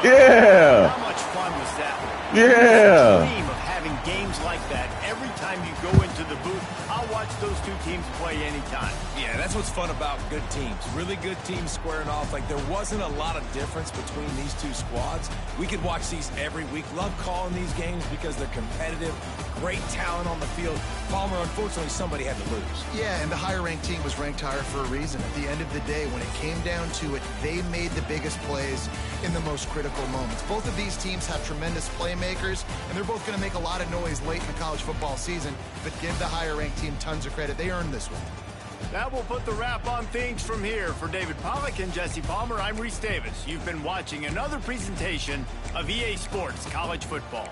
Yeah. How much fun was that? Yeah. Dream of having games like that every time you go into the booth. I'll watch those two teams play anytime. Yeah, Yeah, that's what's fun about good teams. Really good teams squaring off. Like, there wasn't a lot of difference between these two squads. We could watch these every week. Love calling these games because they're competitive. Great talent on the field. Palmer, unfortunately, somebody had to lose. Yeah, and the higher-ranked team was ranked higher for a reason. At the end of the day, when it came down to it, they made the biggest plays in the most critical moments. Both of these teams have tremendous playmakers, and they're both going to make a lot of noise late in the college football season, but give the higher-ranked team tons of credit. They earned this one. That will put the wrap on things from here. For David Pollack and Jesse Palmer, I'm Reese Davis. You've been watching another presentation of EA Sports College Football.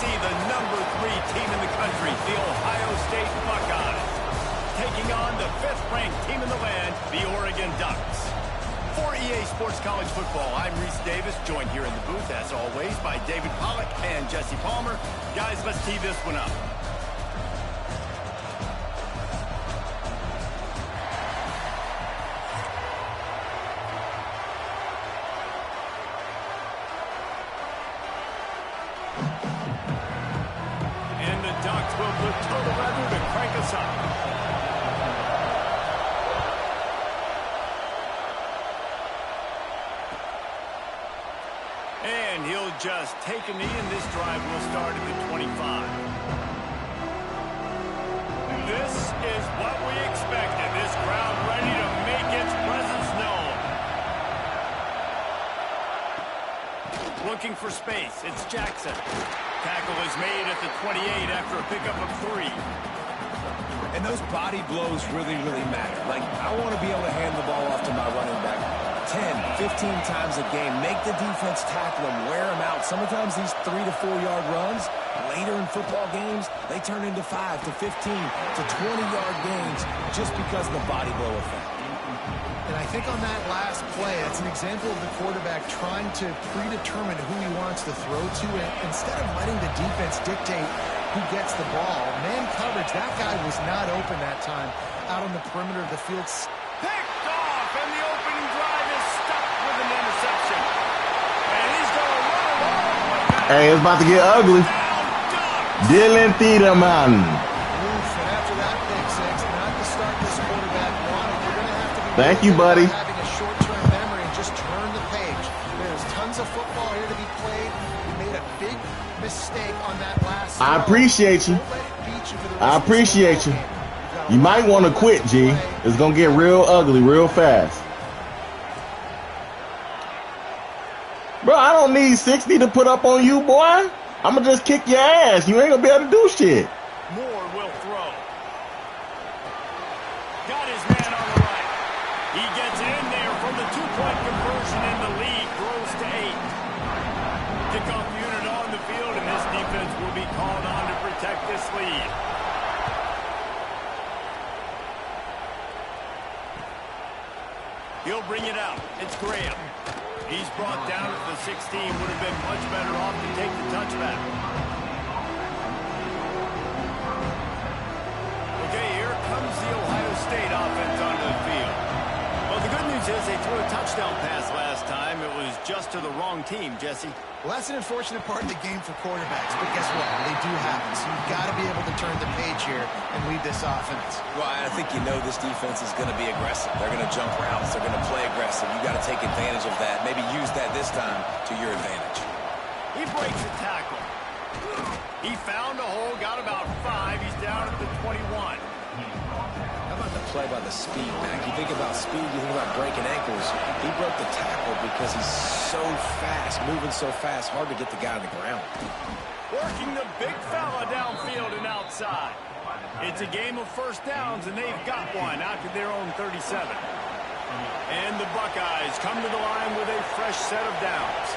see the #3 team in the country, the Ohio State Buckeyes, taking on the 5th-ranked team in the land, the Oregon Ducks. For EA Sports College Football, I'm Reese Davis, joined here in the booth, as always, by David Pollack and Jesse Palmer. Guys, let's tee this one up. And the Ducks will put total weather to crank us up. And he'll just take a knee, and this drive will start at the 25. This is what we expected. This crowd ready to make its presence known. Looking for space. It's Jackson. Tackle is made at the 28 after a pickup of 3. And those body blows really, really matter. Like, I want to be able to hand the ball off to my running back 10, 15 times a game. Make the defense tackle him, wear him out. Sometimes these 3 to 4 yard runs, later in football games, they turn into 5 to 15 to 20 yard gains just because of the body blow effect. And I think on that last play, it's an example of the quarterback trying to predetermine who he wants to throw to. And instead of letting the defense dictate who gets the ball, man coverage, that guy was not open that time out on the perimeter of the field. Picked off, and the opening drive is stopped with an interception. And he's going to run it all the way back. Hey, it's about to get ugly. Dylan Thiedemann. And after that pick six, not the start this quarterback wanted. You're going to have to be Thank you, buddy. having a short-term memory and just turn the page. There's tons of football here to be played. You made a big mistake on that last throw. I appreciate you. Don't let it beat you for the rest I of the appreciate you. football game. You might want to quit, G. It's going to get real ugly real fast. Bro, I don't need 60 to put up on you, boy. I'm going to just kick your ass. You ain't going to be able to do shit. Moore will throw. Got his man on the right. He gets in there from the two-point conversion, and the lead grows to 8. Kickoff unit on the field, and this defense will be called on to protect this lead. He'll bring it out. It's Graham. He's brought down at the 16. Would have been much better off to take the touchback. Okay, here comes the Ohio State offense onto the field. Well, the good news is they threw a touchdown pass last time. It was just to the wrong team, Jesse. Well, that's an unfortunate part of the game for quarterbacks, but guess what? They do happen. So you've got to be able to turn the page here and lead this offense. Well, I think you know this defense is going to be aggressive. They're going to jump routes. They're going to play aggressive. You got to take advantage of that. Maybe use that this time to your advantage. He breaks a tackle. He found a hole, got about 5. He's down at the 21. How about the play by the speed, Mac? You think about speed, you think about breaking ankles. He broke the tackle because he's so fast, moving so fast, hard to get the guy on the ground. Working the big fella downfield and outside. It's a game of first downs, and they've got one out to their own 37. And the Buckeyes come to the line with a fresh set of downs.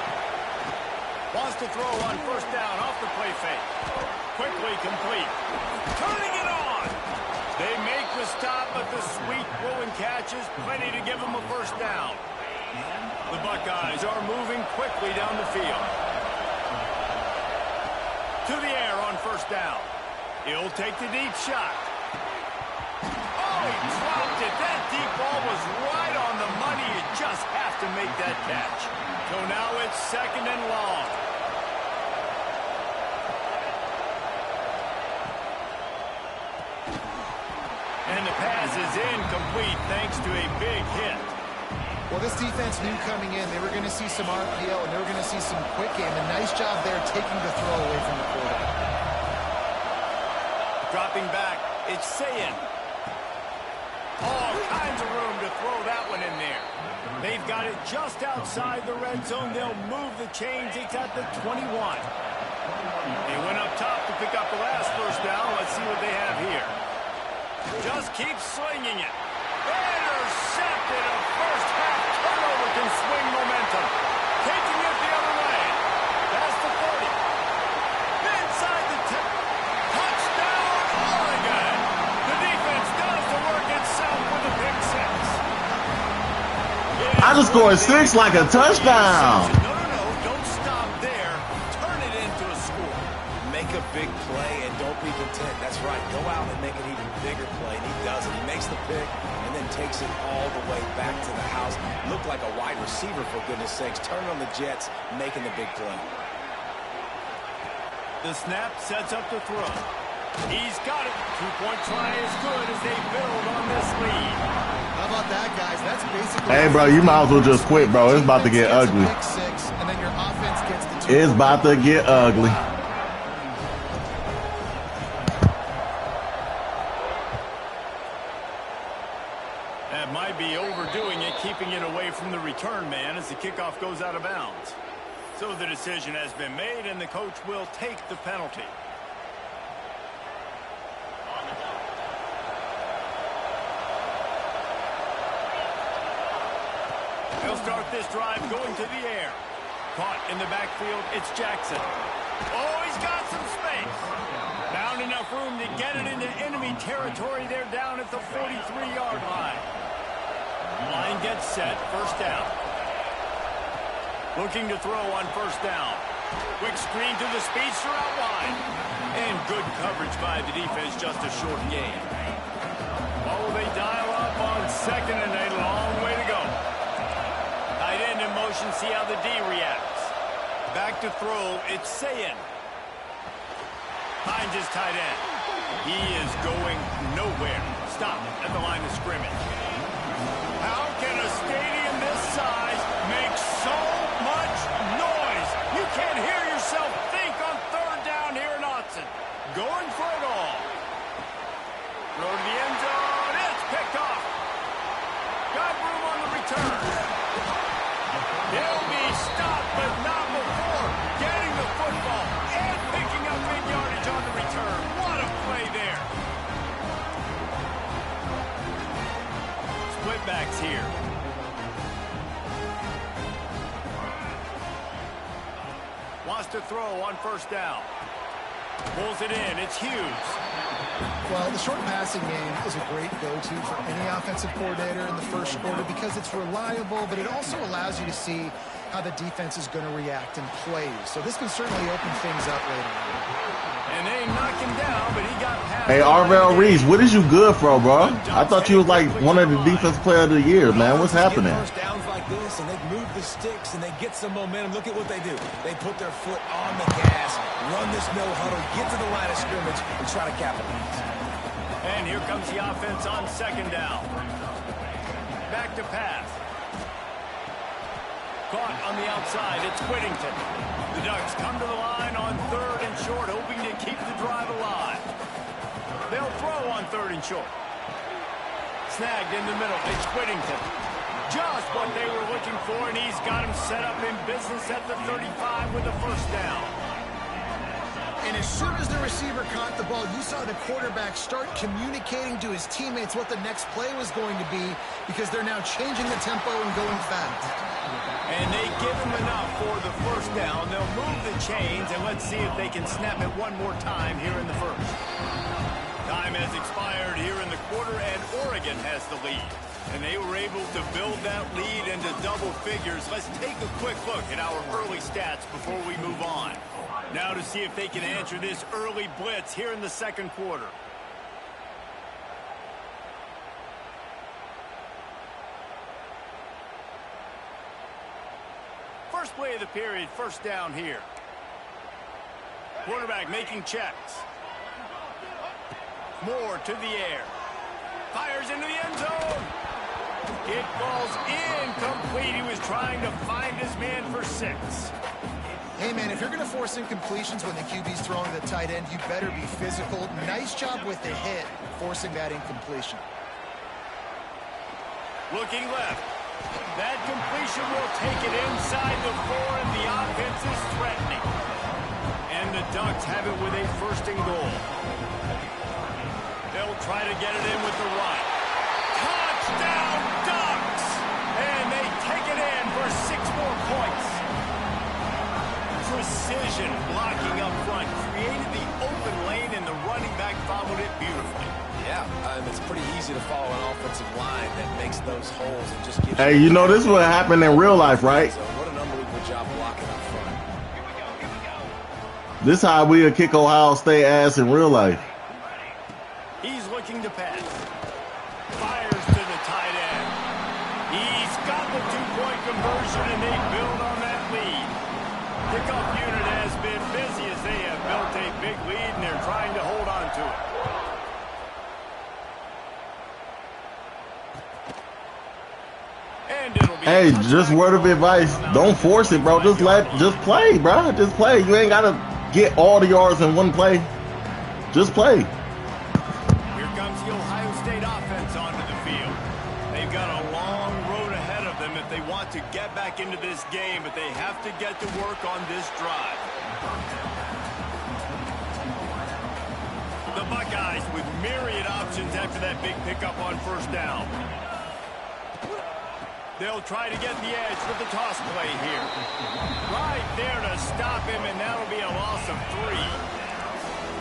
Wants to throw on first down off the play fake. Quickly complete. Turning it on. They make the stop, but the sweet rolling catch is plenty to give them a first down. The Buckeyes are moving quickly down the field. To the air on first down. He'll take the deep shot. Oh, he dropped it. That deep ball was right on the money. You just have to make that catch. So now it's second and long. And the pass is incomplete thanks to a big hit. Well, this defense knew coming in they were going to see some RPO and they were going to see some quick game. A nice job there taking the throw away from the quarterback. Dropping back, it's Sayin. All kinds of room to throw that one in there. They've got it just outside the red zone. They'll move the chains. It's at the 21. They went up top to pick up the last first down. Let's see what they have here. Just keep slinging it. Intercepted. A first half turnover can swing momentum. Taking it the other way. That's the 30. Inside. I just scored 6 like a touchdown. No, don't stop there. Turn it into a score. Make a big play and don't be content. That's right. Go out and make an even bigger play. And he does it. He makes the pick and then takes it all the way back to the house. Looked like a wide receiver, for goodness sakes. Turn on the Jets, making the big play. The snap sets up the throw. He's got it. 2-point try is good as they build on this lead. How about that, guys? That's basically... Hey, bro, you might as well just quit, bro. It's about to get ugly. And then your offense gets the It's about to get ugly. That might be overdoing it, keeping it away from the return man as the kickoff goes out of bounds. So the decision has been made, and the coach will take the penalty. He'll start this drive going to the air. Caught in the backfield, it's Jackson. Oh, he's got some space. Found enough room to get it into enemy territory. They're down at the 43-yard line. Line gets set, first down. Looking to throw on first down. Quick screen to the speedster out wide. And good coverage by the defense, just a short gain. Oh, they dial up on second and a long way to go. Tight end in motion, see how the D reacts. Back to throw, it's Sayin. Finds his tight end. He is going nowhere. Stop at the line of scrimmage. How can a stadium this size make so much noise? You can't hear yourself think on third down here in Autzen. Going for it all. Throw to the end zone. It's picked off. Got room on the return. He'll be stopped, but not before getting the football and picking up big yardage on the return. What a play there. Split backs here. Wants to throw on first down. Pulls it in. It's Hughes. Well, the short passing game is a great go-to for any offensive coordinator in the first quarter because it's reliable, but it also allows you to see how the defense is going to react and play. So this can certainly open things up later on. And they knock him down, but he got past. Hey, Arvell Reese, what is you good for, bro? I thought you was like one of the defense player of the year, man. What's happening? First downs like this, and they move the sticks, and they get some momentum. Look at what they do. They put their foot on the gas, run this no huddle, get to the line of scrimmage, and try to capitalize. And here comes the offense on second down. Back to pass. Caught on the outside. It's Whittington. The Ducks come to the line on third and short, hoping to keep the drive alive. They'll throw on third and short. Snagged in the middle. It's Whittington. Just what they were looking for, and he's got him set up in business at the 35 with a first down. And as soon as the receiver caught the ball, you saw the quarterback start communicating to his teammates what the next play was going to be because they're now changing the tempo and going fast. And they give him enough for the first down. They'll move the chains, and let's see if they can snap it one more time here in the first. Time has expired here in the quarter, and Oregon has the lead. And they were able to build that lead into double figures. Let's take a quick look at our early stats before we move on. Now to see if they can answer this early blitz here in the second quarter. First play of the period, first down here. Quarterback making checks. Moore to the air. Fires into the end zone. It falls incomplete. He was trying to find his man for 6. Hey, man, if you're going to force incompletions when the QB's throwing to the tight end, you better be physical. Nice job with the hit, forcing that incompletion. Looking left. That completion will take it inside the 4, and the offense is threatening. And the Ducks have it with a first and goal. They'll try to get it in with the run. Touchdown, Ducks! And they take it in for 6 more points. Precision blocking up front created the open lane, and the running back followed it beautifully. Yeah, it's pretty easy to follow an offensive line that makes those holes and just gives Hey, you know this is what happened in real life, right? So what an unbelievable job blocking up front. This is how we'll kick Ohio State ass in real life. He's looking to pass. Fires to the tight end. He's got the two-point conversion, and they build on that lead. Kickoff unit has been busy as they have built a big lead, and they're trying to hold on to it. Hey, just word of advice. Don't force it, bro. Just play, bro. Just play. You ain't got to get all the yards in one play. Just play. Here comes the Ohio State offense onto the field. They've got a long road ahead of them if they want to get back into this game, but they have to get to work on this drive. The Buckeyes with myriad options after that big pickup on first down. They'll try to get the edge with the toss play here. Right there to stop him, and that'll be a loss of 3.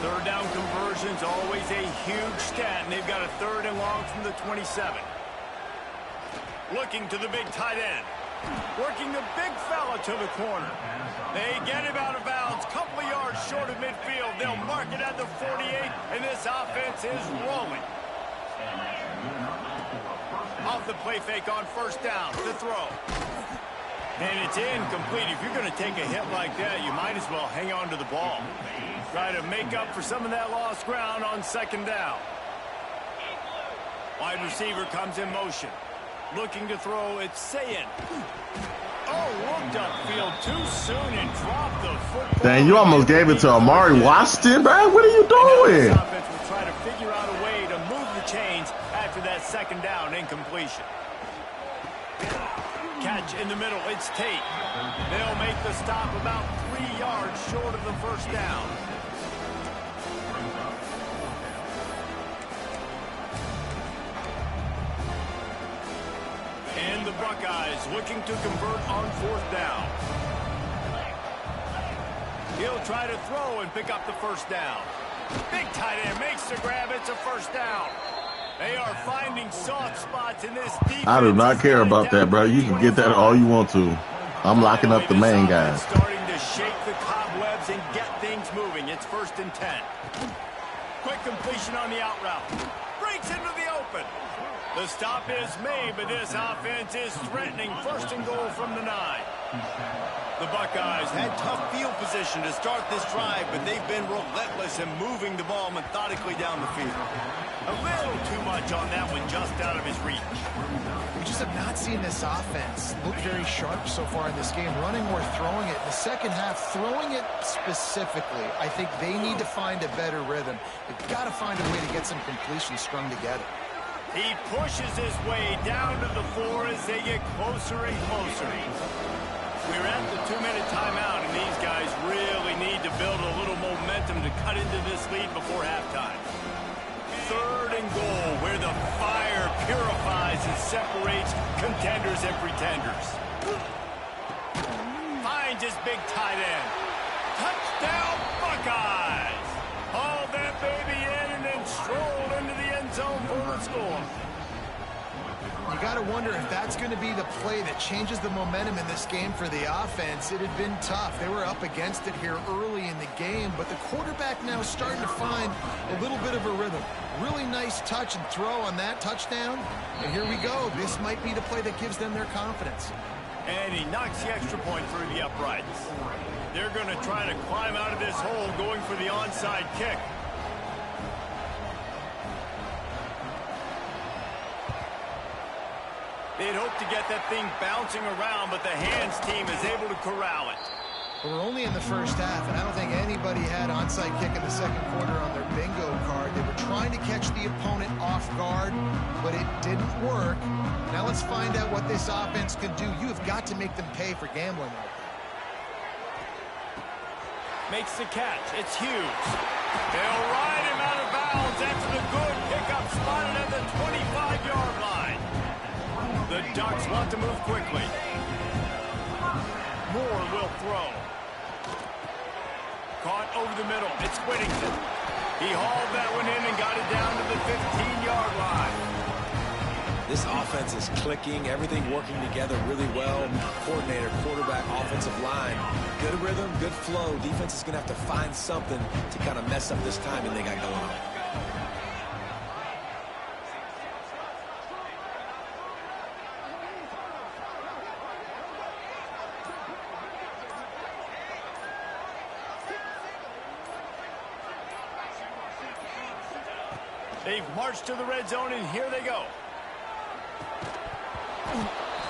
Third down conversion's always a huge stat, and they've got a 3rd and long from the 27. Looking to the big tight end. Working the big fella to the corner. They get him out of bounds, couple of yards short of midfield. They'll mark it at the 48, and this offense is rolling. Off the play fake on first down, the throw. And it's incomplete. If you're going to take a hit like that, you might as well hang on to the ball. Try to make up for some of that lost ground on second down. Wide receiver comes in motion. Looking to throw, it's Sayin. Oh, looked upfield too soon and dropped the football. Dang, you almost gave it to Amari Washington, bro. What are you doing? This offense will try to figure out a way to move the chains after that second down incompletion. Catch in the middle, it's Tate. They'll make the stop about 3 yards short of the first down. And the Buckeyes looking to convert on fourth down. He'll try to throw and pick up the first down. Big tight end makes the grab, it's a first down. They are finding soft spots in this defense. I do not care about that, bro. You can get that all you want to. I'm locking up the main guys. Starting to shake the cobwebs and get things moving. It's 1st and 10. Quick completion on the out route. Breaks into the open. The stop is made, but this offense is threatening. 1st and goal from the 9. The Buckeyes had tough field position to start this drive, but they've been relentless in moving the ball methodically down the field. A little too much on that one, just out of his reach. We just have not seen this offense look very sharp so far in this game, running or throwing it. In the second half, throwing it specifically, I think they need to find a better rhythm. They've got to find a way to get some completions strung together. He pushes his way down to the 4 as they get closer and closer. We're at the 2-minute timeout, and these guys really need to build a little momentum to cut into this lead before halftime. 3rd and goal, where the fire purifies and separates contenders and pretenders. Finds his big tight end. Touchdown, Buckeyes! Hauled that baby in and then strolled into the end zone for the score. You got to wonder if that's going to be the play that changes the momentum in this game for the offense. It had been tough. They were up against it here early in the game, but the quarterback now is starting to find a little bit of a rhythm. Really nice touch and throw on that touchdown. And here we go. This might be the play that gives them their confidence. And he knocks the extra point through the uprights. They're going to try to climb out of this hole going for the onside kick. They'd hoped to get that thing bouncing around, but the hands team is able to corral it. Well, we're only in the first half, and I don't think anybody had onside kick in the second quarter on their bingo card. They were trying to catch the opponent off guard, but it didn't work. Now let's find out what this offense can do. You have got to make them pay for gambling like that. Makes the catch. It's Hughes. They'll ride him out of bounds after the good pickup spotted at the 25-yard line. The Ducks want to move quickly. Moore will throw. Caught over the middle. It's Whittington. He hauled that one in and got it down to the 15-yard line. This offense is clicking, everything working together really well. Coordinator, quarterback, offensive line. Good rhythm, good flow. Defense is going to have to find something to kind of mess up this timing they got going on. They've marched to the red zone, and here they go.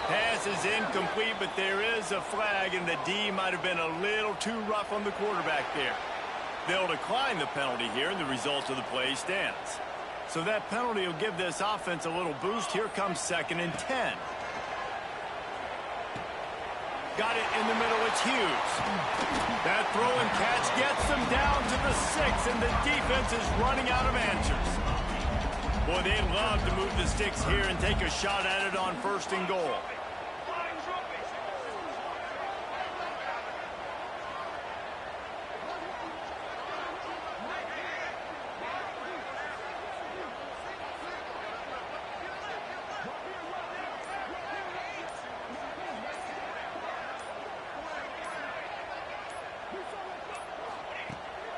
Pass is incomplete, but there is a flag, and the D might have been a little too rough on the quarterback there. They'll decline the penalty here, and the result of the play stands. So that penalty will give this offense a little boost. Here comes 2nd and 10. Got it in the middle. It's Hughes. That throw and catch gets them down to the 6, and the defense is running out of answers. Boy, they'd love to move the sticks here and take a shot at it on 1st and goal.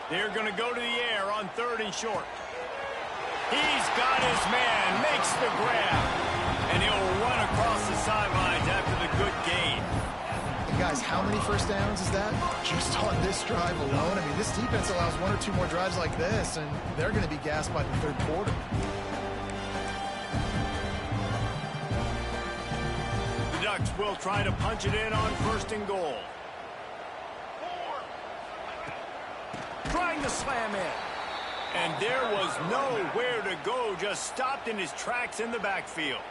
They're going to go to the air on 3rd and short. He's got his man, makes the grab, and he'll run across the sidelines after the good gain. Hey guys, how many first downs is that? Just on this drive alone? I mean, this defense allows 1 or 2 more drives like this, and they're going to be gassed by the 3rd quarter. The Ducks will try to punch it in on 1st and goal. Trying to slam in. And there was nowhere to go, just stopped in his tracks in the backfield.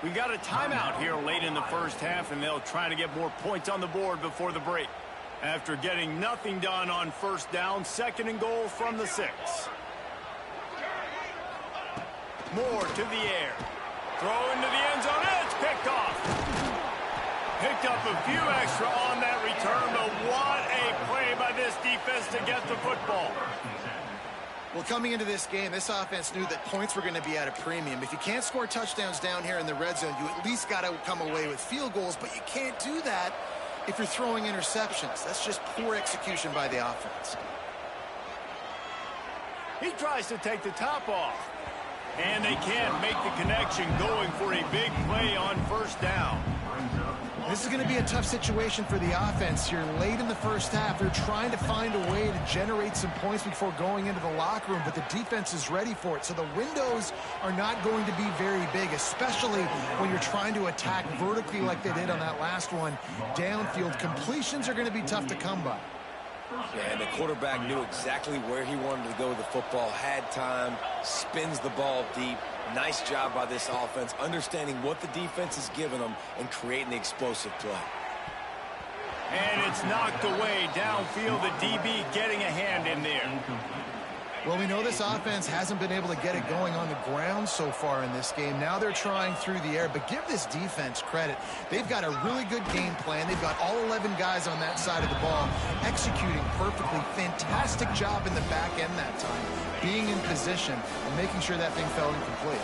We got a timeout here late in the first half, and they'll try to get more points on the board before the break. After getting nothing done on 1st down, 2nd and goal from the 6. Moore to the air. Throw into the end zone. It's picked off. Picked up a few extra on that return, but what a play by this defense to get the football. Well, coming into this game, this offense knew that points were going to be at a premium. If you can't score touchdowns down here in the red zone, you at least got to come away with field goals, but you can't do that if you're throwing interceptions. That's just poor execution by the offense. He tries to take the top off, and they can't make the connection, going for a big play on 1st down. This is going to be a tough situation for the offense here late in the first half. They're trying to find a way to generate some points before going into the locker room, but the defense is ready for it. So the windows are not going to be very big, especially when you're trying to attack vertically like they did on that last one. Downfield completions are going to be tough to come by. Yeah, and the quarterback knew exactly where he wanted to go with the football, had time, spins the ball deep. Nice job by this offense, understanding what the defense is giving them and creating the explosive play. And it's knocked away downfield. The DB getting a hand in there. Well, we know this offense hasn't been able to get it going on the ground so far in this game. Now they're trying through the air, but give this defense credit. They've got a really good game plan. They've got all 11 guys on that side of the ball executing perfectly. Fantastic job in the back end that time, being in position and making sure that thing fell incomplete.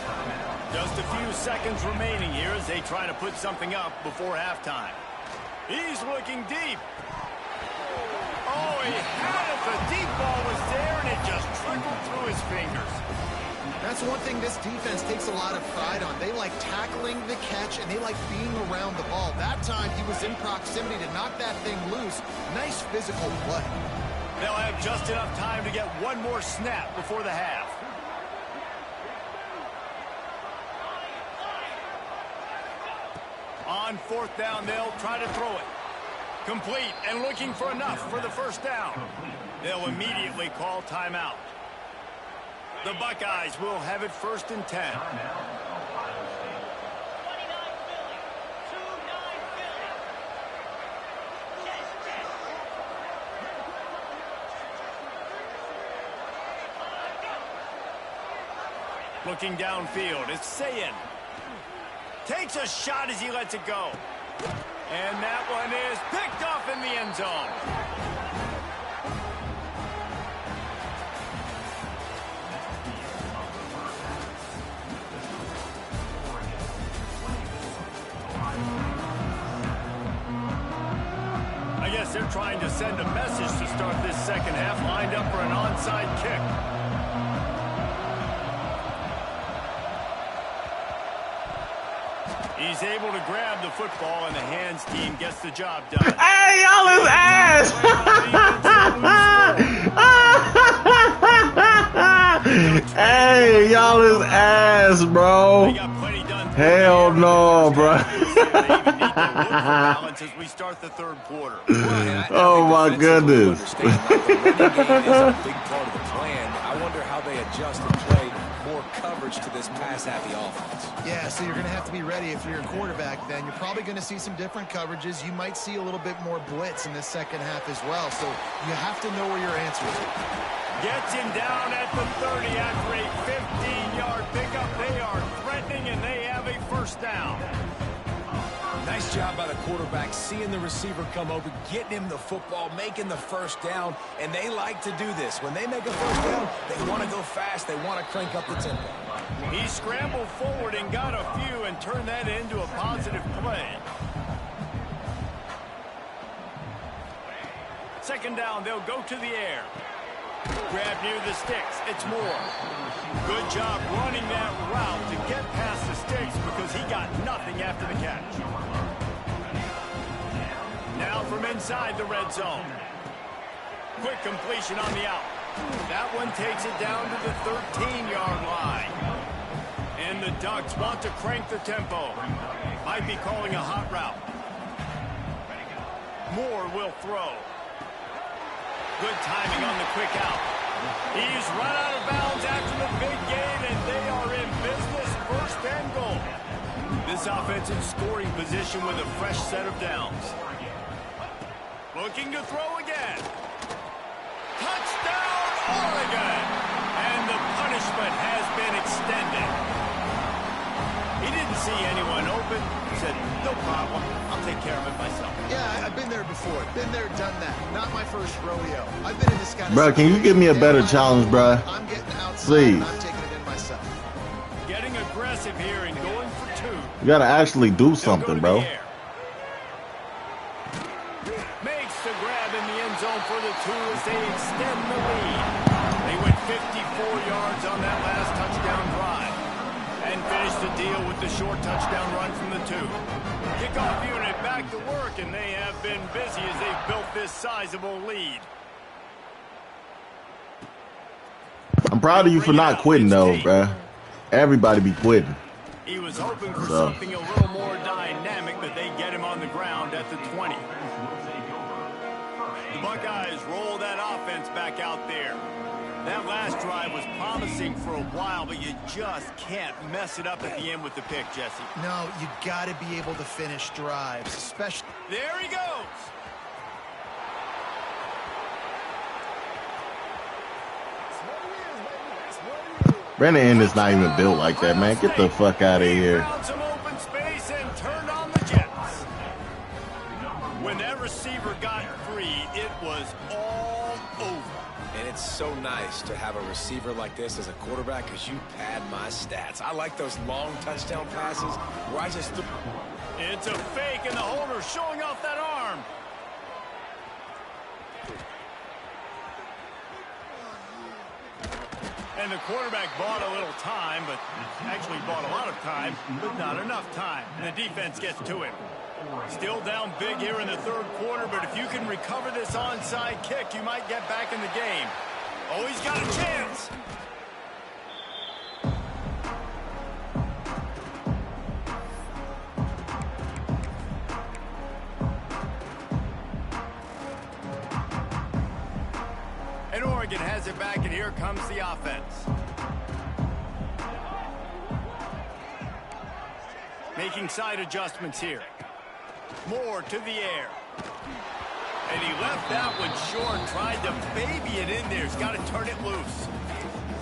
Just a few seconds remaining here as they try to put something up before halftime. He's looking deep. Oh, he had it. The deep ball was there, and it just trickled through his fingers. That's one thing this defense takes a lot of pride on. They like tackling the catch, and they like being around the ball. That time, he was in proximity to knock that thing loose. Nice physical play. They'll have just enough time to get one more snap before the half. On 4th down, they'll try to throw it. Complete and looking for enough for the 1st down. They'll immediately call timeout. The Buckeyes will have it 1st and 10. Looking downfield, it's Sayin. Takes a shot as he lets it go. And that one is picked off in the end zone. they're trying to send a message to start this second half, lined up for an onside kick. He's able to grab the football, and the hands team gets the job done. Hey, y'all is ass! Hey, y'all is ass, bro. Hell no, bro. As we start the third quarter. Oh my goodness. The running game is a big part of the plan. I wonder how they adjust and play more coverage to this pass-happy offense. Yeah, so you're going to have to be ready if you're a quarterback then. You're probably going to see some different coverages. You might see a little bit more blitz in the second half as well. So you have to know where your answers are. Gets him down at the 30 after a 15-yard pickup. They are threatening, and they have a first down. Nice job by the quarterback, seeing the receiver come over, getting him the football, making the first down, and they like to do this. When they make a first down, they want to go fast. They want to crank up the tempo. He scrambled forward and got a few and turned that into a positive play. Second down, they'll go to the air. Grab near the sticks. It's Moore. Good job running that route to get past the sticks because he got nothing after the catch. Now from inside the red zone. Quick completion on the out. That one takes it down to the 13-yard line. And the Ducks want to crank the tempo. Might be calling a hot route. Moore will throw. Good timing on the quick out. He's run out of bounds after the big gain, and they are in business. First and goal. This offense in scoring position with a fresh set of downs. Looking to throw again. Touchdown, Oregon! And the punishment has been extended. He didn't see anyone open. He said, no problem. I'll take care of it myself. Yeah, I've been there before. Been there, done that. Not my first rodeo. I've been in this kind of Bro, can you give me a better challenge, bro? I'm getting outside. Please. I'm taking it in myself. Getting aggressive here and going for two. You gotta actually do something, bro. Makes the grab in the end zone for the two as they extend the lead. They went 54 yards on that last touchdown drive. And finished the deal with the short touchdown run from the two. Kickoff unit back to work, and they have been busy as they've built this sizable lead. I'm proud of you for not quitting, though, bruh. Everybody be quitting. He was hoping for something a little more dynamic, but they get him on the ground at the 20. The Buckeyes roll that offense back out there. That last drive was promising for a while, but you just can't mess it up at the end with the pick, Jesse. No, you got to be able to finish drives, especially. There he goes. Brandon is not even built like that, man. Get the fuck out of here. Found some open space and turned on the Jets. When that receiver got free, it was all over. And it's so nice to have a receiver like this as a quarterback because you pad my stats. I like those long touchdown passes where I just... It's a fake, and the holder showing off that arm. And the quarterback bought a little time, but actually bought a lot of time, but not enough time. And the defense gets to him. Still down big here in the third quarter, but if you can recover this onside kick, you might get back in the game. Oh, he's got a chance. And Oregon has it back, and here comes the offense. Making side adjustments here. Moore to the air. And he left that one short, tried to baby it in there. He's got to turn it loose.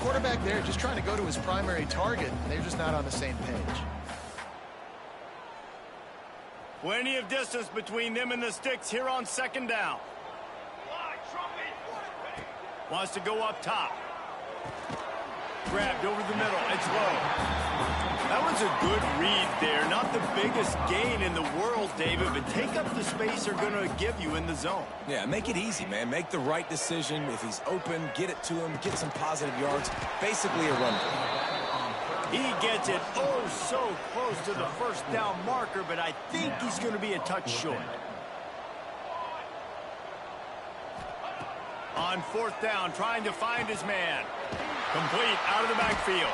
Quarterback there just trying to go to his primary target, and they're just not on the same page. Plenty of distance between them and the sticks here on second down. Wants to go up top. Grabbed over the middle. It's low. That was a good read there. Not the biggest gain in the world, David, but take up the space they're going to give you in the zone. Yeah, make it easy, man. Make the right decision. If he's open, get it to him. Get some positive yards. Basically a run play. He gets it oh so close to the first down marker, but I think he's going to be a touch short. On fourth down, trying to find his man. Complete out of the backfield.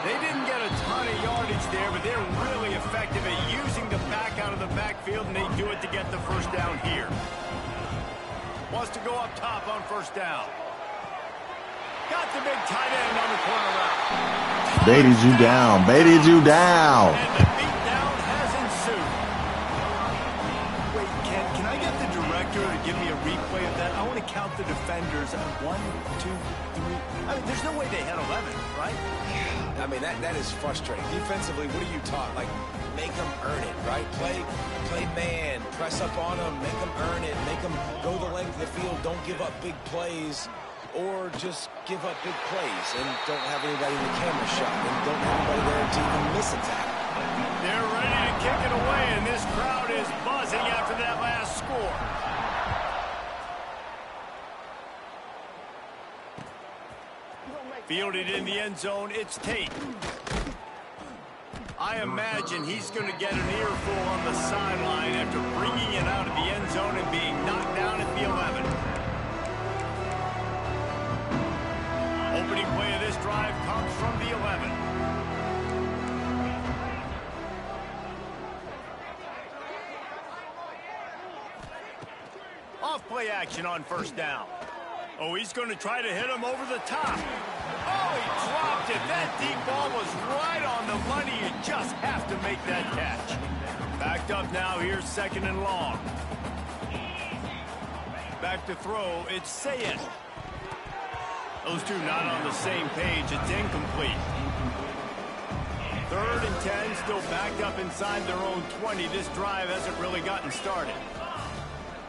They didn't get a ton of yardage there, but they're really effective at using the back out of the backfield, and they do it to get the first down here. Wants to go up top on first down. Got the big tight end on the corner route. Baited you down. Baited you down. And the beatdown has ensued. Wait, can I get the director to give me a replay of that? I want to count the defenders. 1, 2, 3. I mean, there's no way they had 11, right? I mean, that is frustrating. Defensively, what are you taught? Like, make them earn it, right? Play man, press up on them, make them earn it, make them go the length of the field, don't give up big plays, or just give up big plays and don't have anybody in the camera shot and don't have anybody there to even miss a tackle. They're ready to kick it away, and this crowd is buzzing after that last score. Fielded in the end zone, it's Tate. I imagine he's going to get an earful on the sideline after bringing it out of the end zone and being knocked down at the 11. Opening play of this drive comes from the 11. Off play action on first down. Oh, he's going to try to hit him over the top. Oh, he dropped it. That deep ball was right on the money. You just have to make that catch. Backed up now. Here's second and long. Back to throw. It's Sayed. Those two not on the same page. It's incomplete. 3rd and 10. Still backed up inside their own 20. This drive hasn't really gotten started.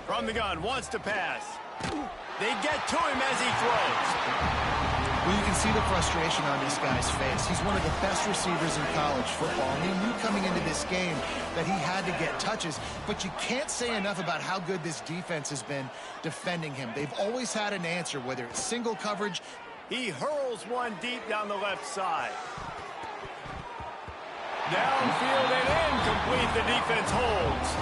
From the gun. Wants to pass. They get to him as he throws. Well, you can see the frustration on this guy's face. He's one of the best receivers in college football. And he knew coming into this game that he had to get touches. But you can't say enough about how good this defense has been defending him. They've always had an answer, whether it's single coverage. He hurls one deep down the left side. Downfield and incomplete. The defense holds.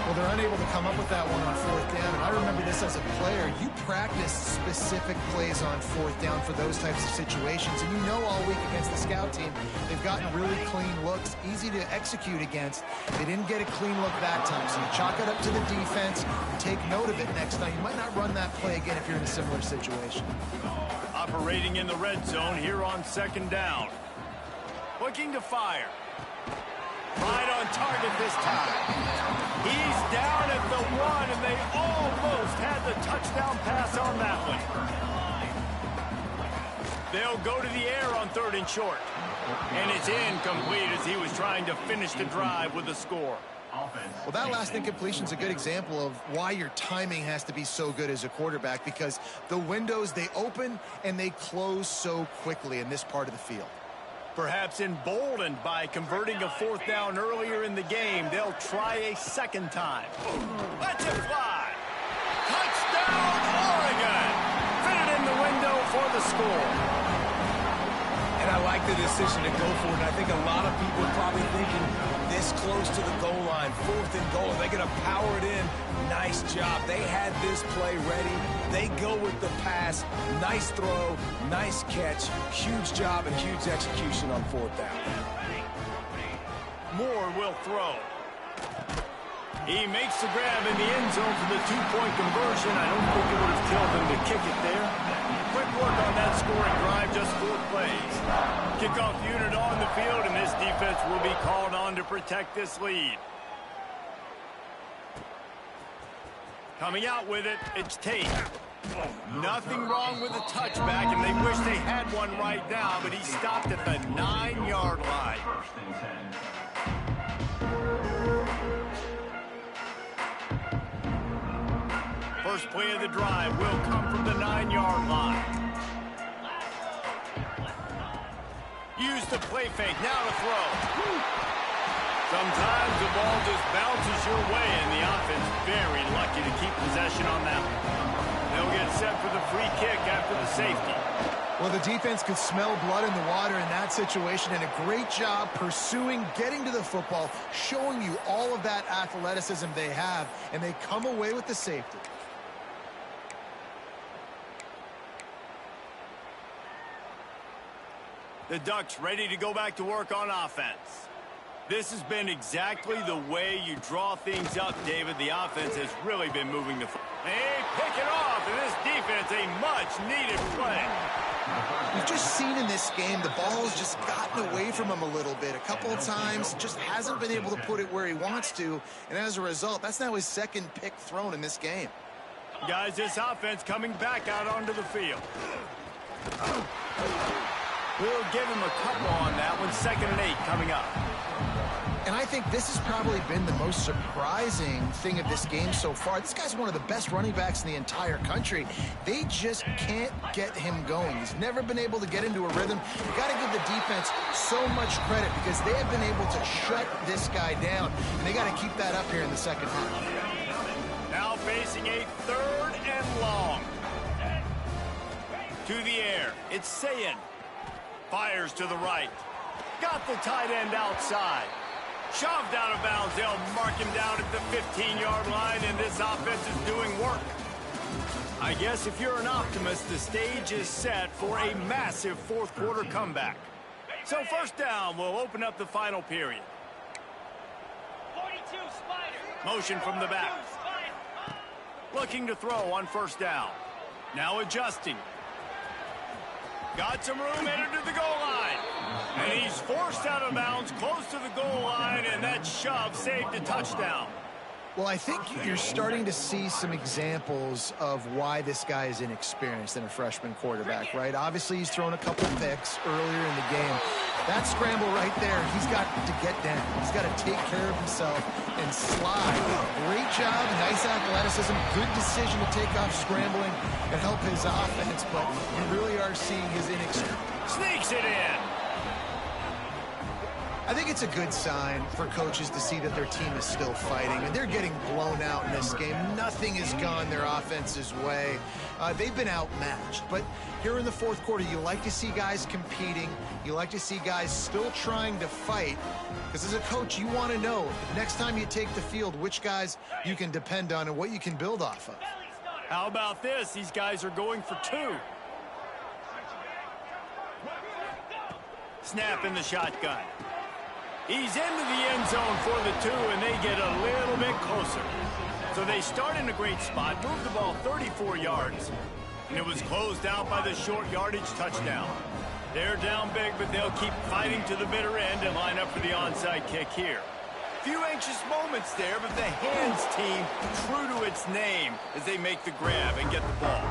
Well, they're unable to come up with that one on fourth down. And I remember this as a player. You practice specific plays on fourth down for those types of situations. And you know all week against the scout team, they've gotten really clean looks, easy to execute against. They didn't get a clean look that time. So you chalk it up to the defense and take note of it next time. You might not run that play again if you're in a similar situation. Operating in the red zone here on second down. Looking to fire. Right on target this time. He's down at the 1, and they almost had the touchdown pass on that one. They'll go to the air on 3rd and short. And it's incomplete as he was trying to finish the drive with a score. Well, that last incompletion is a good example of why your timing has to be so good as a quarterback, because the windows, they open and they close so quickly in this part of the field. Perhaps emboldened by converting a 4th down earlier in the game, they'll try a second time. Let's it fly. Touchdown, Oregon. Fitted in the window for the score. And I like the decision to go for it. I think a lot of people are probably thinking this close to the goal line, 4th and goal. Are they going to power it in? Nice job. They had this play ready. They go with the pass. Nice throw, nice catch. Huge job and huge execution on 4th down. Moore will throw. He makes the grab in the end zone for the 2-point conversion. I don't think it would have killed him to kick it there. Quick work on that scoring drive, just 4 plays. Kickoff unit on the field, and this defense will be called on to protect this lead. Coming out with it, it's Tate. Nothing wrong with the touchback, and they wish they had one right now, but he stopped at the 9-yard line. First play of the drive will come from the 9-yard line. the play fake. Now to throw. Sometimes the ball just bounces your way, and the offense very lucky to keep possession on that one. They'll get set for the free kick after the safety. Well, the defense could smell blood in the water in that situation, and a great job pursuing, getting to the football, showing you all of that athleticism they have, and they come away with the safety. The Ducks ready to go back to work on offense. This has been exactly the way you draw things up, David. The offense has really been moving the football. They pick it off, and this defense, a much-needed play. We've just seen in this game the ball's just gotten away from him a little bit. A couple of times, just hasn't been able to put it where he wants to, and as a result, that's now his second pick thrown in this game. Guys, this offense coming back out onto the field. We'll give him a couple on that one. 2nd and 8 coming up. And I think this has probably been the most surprising thing of this game so far. This guy's one of the best running backs in the entire country. They just can't get him going. He's never been able to get into a rhythm. You got to give the defense so much credit because they have been able to shut this guy down. And they got to keep that up here in the second half. Now facing a 3rd and long. To the air. It's Sayin. Fires to the right. Got the tight end outside. Shoved out of bounds. They'll mark him down at the 15-yard line, and this offense is doing work. I guess if you're an optimist, the stage is set for a massive fourth-quarter comeback. So 1st down will open up the final period. 42, Spider. Motion from the back. Looking to throw on 1st down. Now adjusting. Got some room, headed to the goal line. And he's forced out of bounds, close to the goal line, and that shove saved a touchdown. Well, I think you're starting to see some examples of why this guy is inexperienced in a freshman quarterback, right? Obviously, he's thrown a couple picks earlier in the game. That scramble right there, he's got to get down. He's got to take care of himself and slide. Great job, nice athleticism, good decision to take off scrambling and help his offense, but you really are seeing his inexperience. Sneaks it in. I think it's a good sign for coaches to see that their team is still fighting, and they're getting blown out in this game. Nothing has gone their offense's way. They've been outmatched, but here in the 4th quarter, you like to see guys competing. You like to see guys still trying to fight, because as a coach, you want to know next time you take the field which guys you can depend on and what you can build off of. How about this? These guys are going for 2. Snap in the shotgun. He's into the end zone for the 2, and they get a little bit closer. So they start in a great spot, move the ball 34 yards, and it was closed out by the short yardage touchdown. They're down big, but they'll keep fighting to the bitter end and line up for the onside kick here. Few anxious moments there, but the hands team true to its name as they make the grab and get the ball.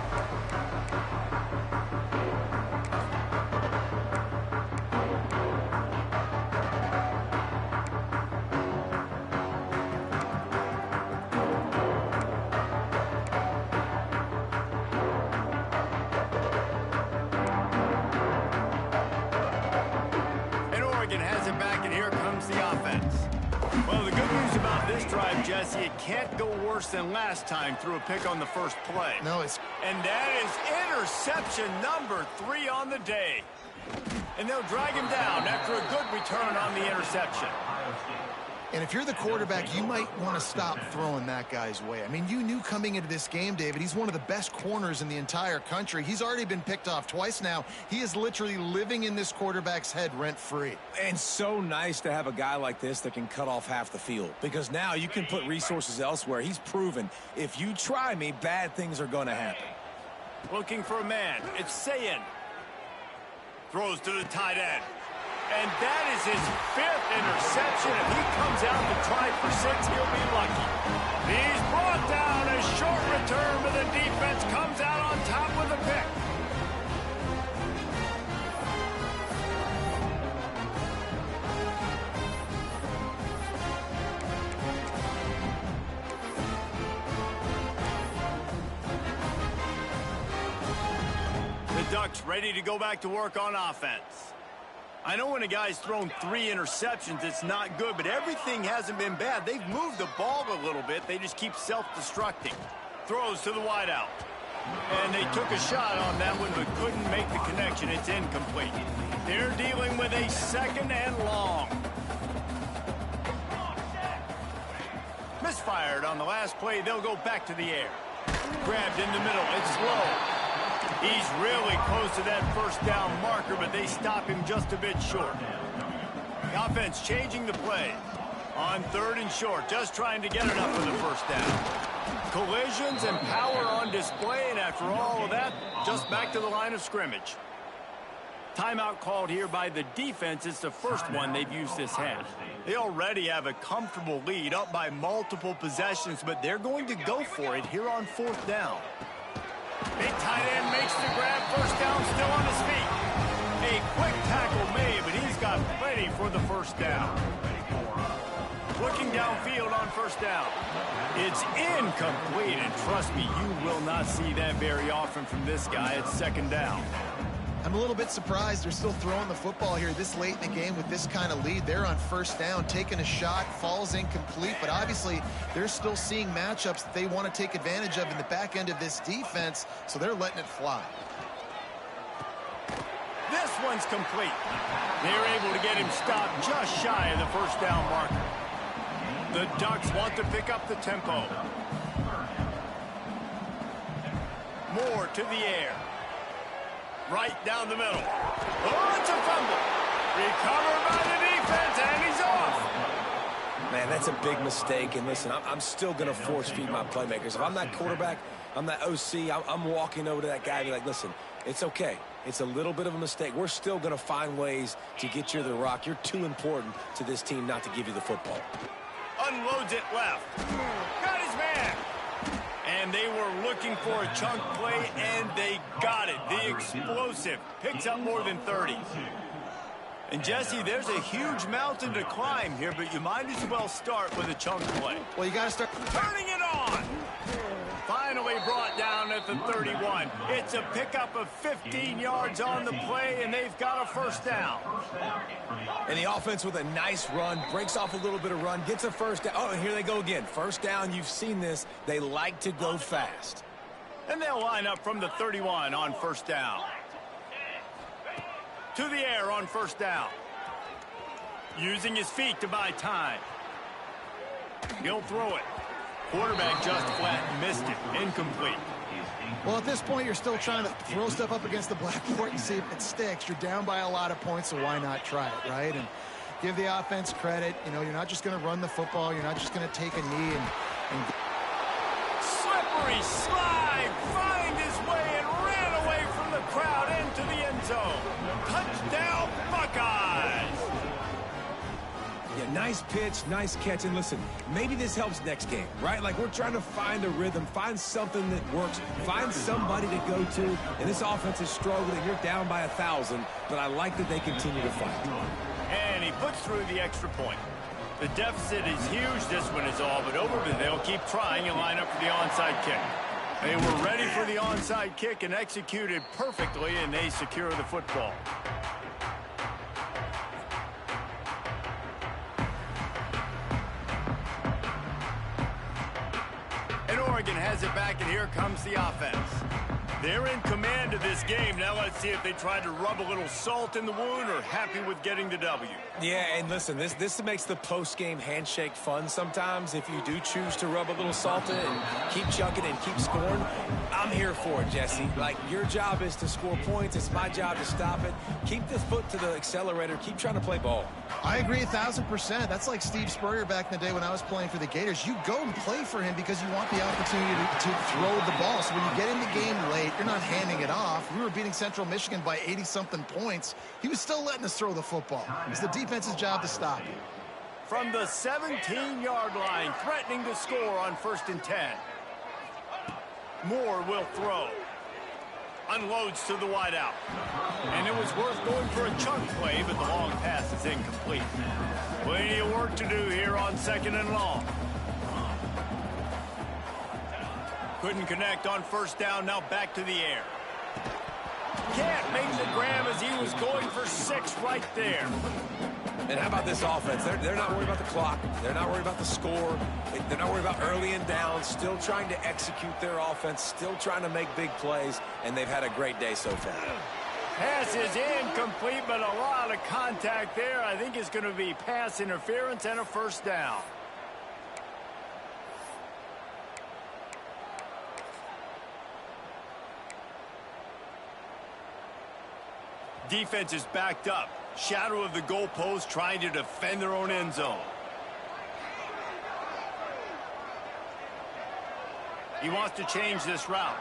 Has it back, and here comes the offense. Well, the good news about this drive, Jesse, it can't go worse than last time through a pick on the first play. No, it's... And that is interception number 3 on the day. And they'll drag him down after a good return on the interception. And if you're the quarterback, you might want to stop throwing that guy's way. I mean, you knew coming into this game, David, he's one of the best corners in the entire country. He's already been picked off twice now. He is literally living in this quarterback's head rent-free. And so nice to have a guy like this that can cut off half the field, because now you can put resources elsewhere. He's proven if you try me, bad things are going to happen. Looking for a man. It's Sayin. Throws to the tight end. And that is his 5th interception. If he comes out to try for 6, he'll be lucky. He's brought down. A short return, but the defense comes out on top with a pick. The Ducks ready to go back to work on offense. I know when a guy's thrown 3 interceptions, it's not good, but everything hasn't been bad. They've moved the ball a little bit. They just keep self-destructing. Throws to the wideout. And they took a shot on that one, but couldn't make the connection. It's incomplete. They're dealing with a 2nd and long. Misfired on the last play. They'll go back to the air. Grabbed in the middle. It's low. He's really close to that first down marker, but they stop him just a bit short. The offense changing the play. On 3rd and short, just trying to get it up for the first down. Collisions and power on display, and after all of that, just back to the line of scrimmage. Timeout called here by the defense. It's the first one they've used this half. They already have a comfortable lead, up by multiple possessions, but they're going to go for it here on 4th down. Big tight end makes the grab, first down, still on his feet. A quick tackle made, but he's got plenty for the first down. Looking downfield on first down. It's incomplete, and trust me, you will not see that very often from this guy. It's 2nd down. I'm a little bit surprised they're still throwing the football here this late in the game with this kind of lead. They're on first down, taking a shot, falls incomplete, but obviously they're still seeing matchups that they want to take advantage of in the back end of this defense, so they're letting it fly. This one's complete. They're able to get him stopped just shy of the first down marker. The Ducks want to pick up the tempo. Moore to the air. Right down the middle. Oh, it's a fumble. Recovered by the defense, and he's off. Man, that's a big mistake. And listen, I'm still going to force feed my playmakers. If I'm that quarterback, I'm that OC, I'm walking over to that guy and be like, listen, it's okay. It's a little bit of a mistake. We're still going to find ways to get you the rock. You're too important to this team not to give you the football. Unloads it left. Got his man. And they were looking for a chunk play, and they got it. The explosive picks up more than 30. And, Jesse, there's a huge mountain to climb here, but you might as well start with a chunk play. Well, you got to start turning it on. Finally brought down at the 31. It's a pickup of 15 yards on the play, and they've got a first down. And the offense with a nice run, breaks off a little bit of run, gets a first down. Oh, and here they go again. First down, you've seen this. They like to go fast. And they'll line up from the 31 on first down. To the air on first down. Using his feet to buy time. He'll throw it. Quarterback just flat missed it. Incomplete. Well, at this point, you're still trying to throw stuff up against the blackboard and see if it sticks. You're down by a lot of points, so why not try it, right? And give the offense credit. You know, you're not just going to run the football. You're not just going to take a knee and... Slippery slide. Find his way and ran away from the crowd into the end zone. Touchdown, Buckeyes. Yeah, nice pitch, nice catch. And listen, maybe this helps next game, right? Like, we're trying to find a rhythm, find something that works, find somebody to go to. And this offense is struggling. You're down by 1,000, but I like that they continue to fight. And he puts through the extra point. The deficit is huge. This one is all but over, but they'll keep trying and line up for the onside kick. They were ready for the onside kick and executed perfectly, and they secure the football. And Oregon has it back, and here comes the offense. They're in command of this game. Now let's see if they try to rub a little salt in the wound or happy with getting the W. Yeah, and listen, this makes the post-game handshake fun sometimes. If you do choose to rub a little salt in and keep chucking and keep scoring, I'm here for it, Jesse. Like, your job is to score points. It's my job to stop it. Keep the foot to the accelerator. Keep trying to play ball. I agree 1,000%. That's like Steve Spurrier back in the day when I was playing for the Gators. You go and play for him because you want the opportunity to throw the ball. So when you get in the game late, you're not handing it off. We were beating Central Michigan by 80-something points. He was still letting us throw the football. It's the defense's job to stop you. From the 17-yard line, threatening to score on 1st and 10. Moore will throw. Unloads to the wideout. And it was worth going for a chunk play, but the long pass is incomplete. Plenty of work to do here on 2nd and long. Couldn't connect on 1st down, now back to the air. Can't make the grab as he Eagles going for 6 right there. And how about this offense? They're not worried about the clock. They're not worried about the score. They're not worried about early and down. Still trying to execute their offense. Still trying to make big plays. And they've had a great day so far. Pass is incomplete, but a lot of contact there. I think it's going to be pass interference and a first down. Defense is backed up. Shadow of the goalpost, trying to defend their own end zone. He wants to change this route.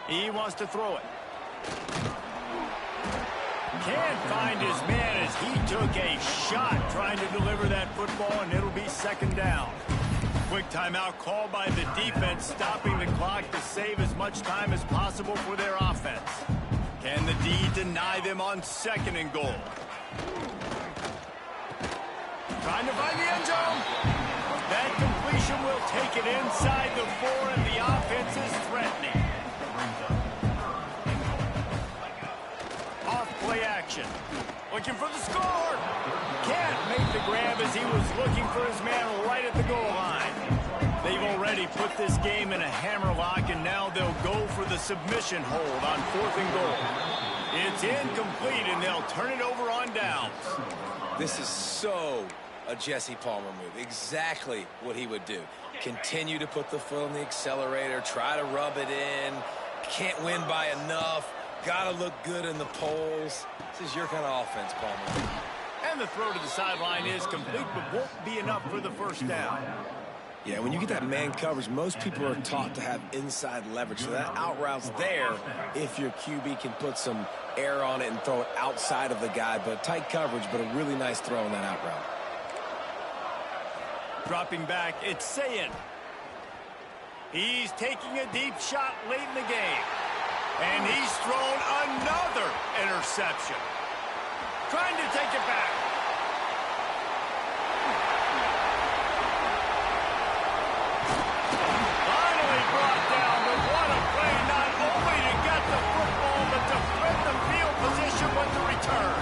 He wants to throw it. Can't find his man as he took a shot trying to deliver that football, and it'll be second down. Quick timeout called by the defense, stopping the clock to save as much time as possible for their offense. Can the D deny them on second and goal? Trying to find the end zone. That completion will take it inside the 4, and the offense is threatening. Off play action. Looking for the score. Can't make the grab as he was looking for his man right at the goal line. They've already put this game in a hammerlock, and now they'll go for the submission hold on 4th and goal. It's incomplete, and they'll turn it over on downs. This is so a Jesse Palmer move. Exactly what he would do. Continue to put the foot on the accelerator, try to rub it in. Can't win by enough. Got to look good in the polls. This is your kind of offense, Palmer. And the throw to the sideline is complete, but won't be enough for the first down. Yeah, when you get that man coverage, most people are taught to have inside leverage. So that out route's there if your QB can put some air on it and throw it outside of the guy. But tight coverage, but a really nice throw on that out route. Dropping back, it's Sayin. He's taking a deep shot late in the game. And he's thrown another interception. Trying to take it back. Finally brought down, but what a play. Not only to get the football, but to flip the field position with the return.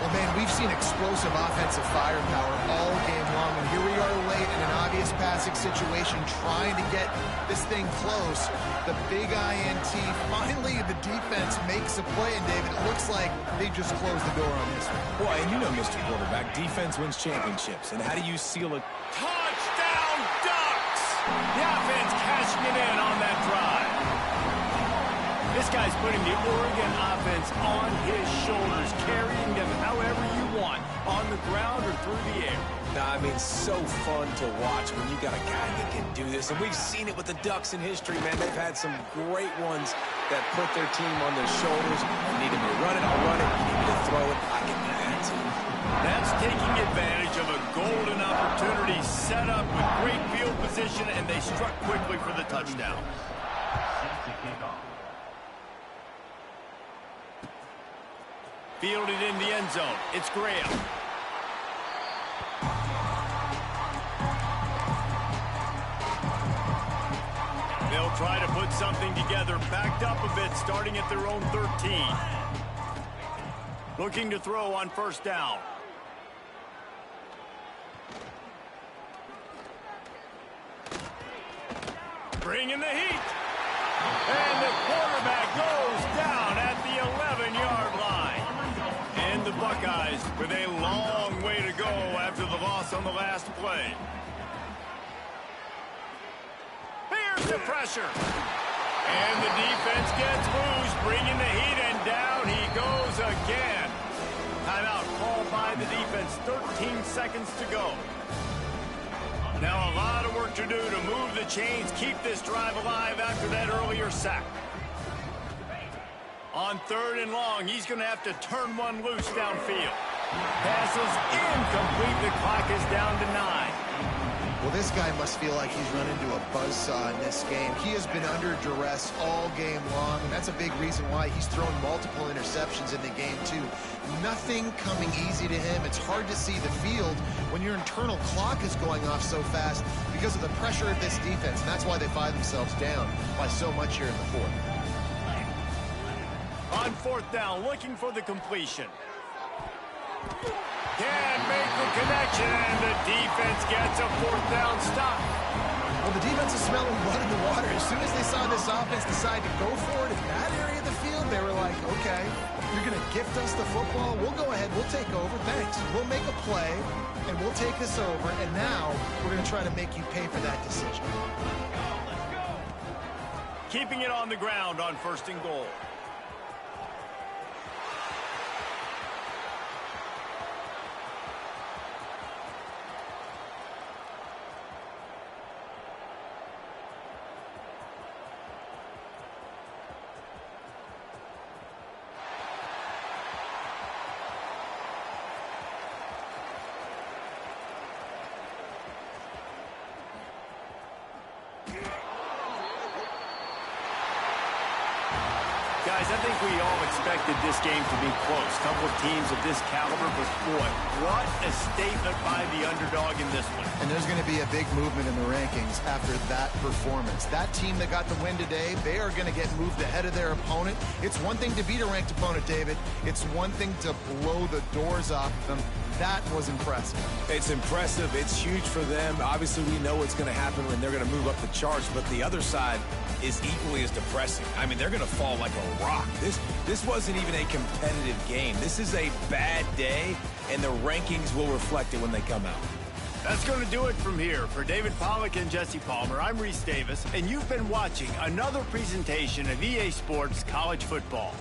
Well, man, we've seen explosive offensive firepower all game long, and here we are late in an obvious passing situation trying to get this thing close. The big INT, finally the defense makes a play, and David, it looks like they just closed the door on this one. Boy, and you know, Mr. Quarterback, defense wins championships. And how do you seal it? Touchdown, Ducks! The offense cashing it in on that drive. This guy's putting the Oregon offense on his shoulders, carrying them however you want, on the ground or through the air. I mean, so fun to watch when you got a guy that can do this. And we've seen it with the Ducks in history, man. They've had some great ones that put their team on their shoulders. You need me to run it, I'll run it. You need me to throw it, I can do that too. That's taking advantage of a golden opportunity set up with great field position, and they struck quickly for the touchdown. Fielded in the end zone. It's Graham. They'll try to put something together, backed up a bit, starting at their own 13. Looking to throw on first down. Bringing the heat. And the quarterback goes down at the 11-yard line. And the Buckeyes with a long way to go after the loss on the last play. Here's the pressure. And the defense gets loose, bringing the heat, and down he goes again. Timeout called by the defense, 13 seconds to go. Now a lot of work to do to move the chains, keep this drive alive after that earlier sack. On 3rd and long, he's going to have to turn one loose downfield. Pass is incomplete. The clock is down to 9. Well, this guy must feel like he's run into a buzzsaw in this game. He has been under duress all game long, and that's a big reason why he's thrown multiple interceptions in the game, too. Nothing coming easy to him. It's hard to see the field when your internal clock is going off so fast because of the pressure of this defense, and that's why they find themselves down by so much here in the fourth. On fourth down, looking for the completion. Can't make the connection, and the defense gets a fourth down stop. Well, the defense is smelling blood in the water. As soon as they saw this offense decide to go for it in that area of the field, they were like, okay, you're going to gift us the football. We'll go ahead. We'll take over. Thanks. We'll make a play, and we'll take this over. And now we're going to try to make you pay for that decision. Keeping it on the ground on first and goal. Guys, I think we all expected this game to be close. Couple of teams of this caliber, but boy, what a statement by the underdog in this one. And there's going to be a big movement in the rankings after that performance. That team that got the win today, they are going to get moved ahead of their opponent. It's one thing to beat a ranked opponent, David. It's one thing to blow the doors off them. That was impressive. It's impressive. It's huge for them. Obviously, we know what's going to happen when they're going to move up the charts, but the other side is equally as depressing. I mean, they're going to fall like a rock. This wasn't even a competitive game. This is a bad day, and the rankings will reflect it when they come out. That's going to do it from here. For David Pollack and Jesse Palmer, I'm Reese Davis, and you've been watching another presentation of EA Sports College Football.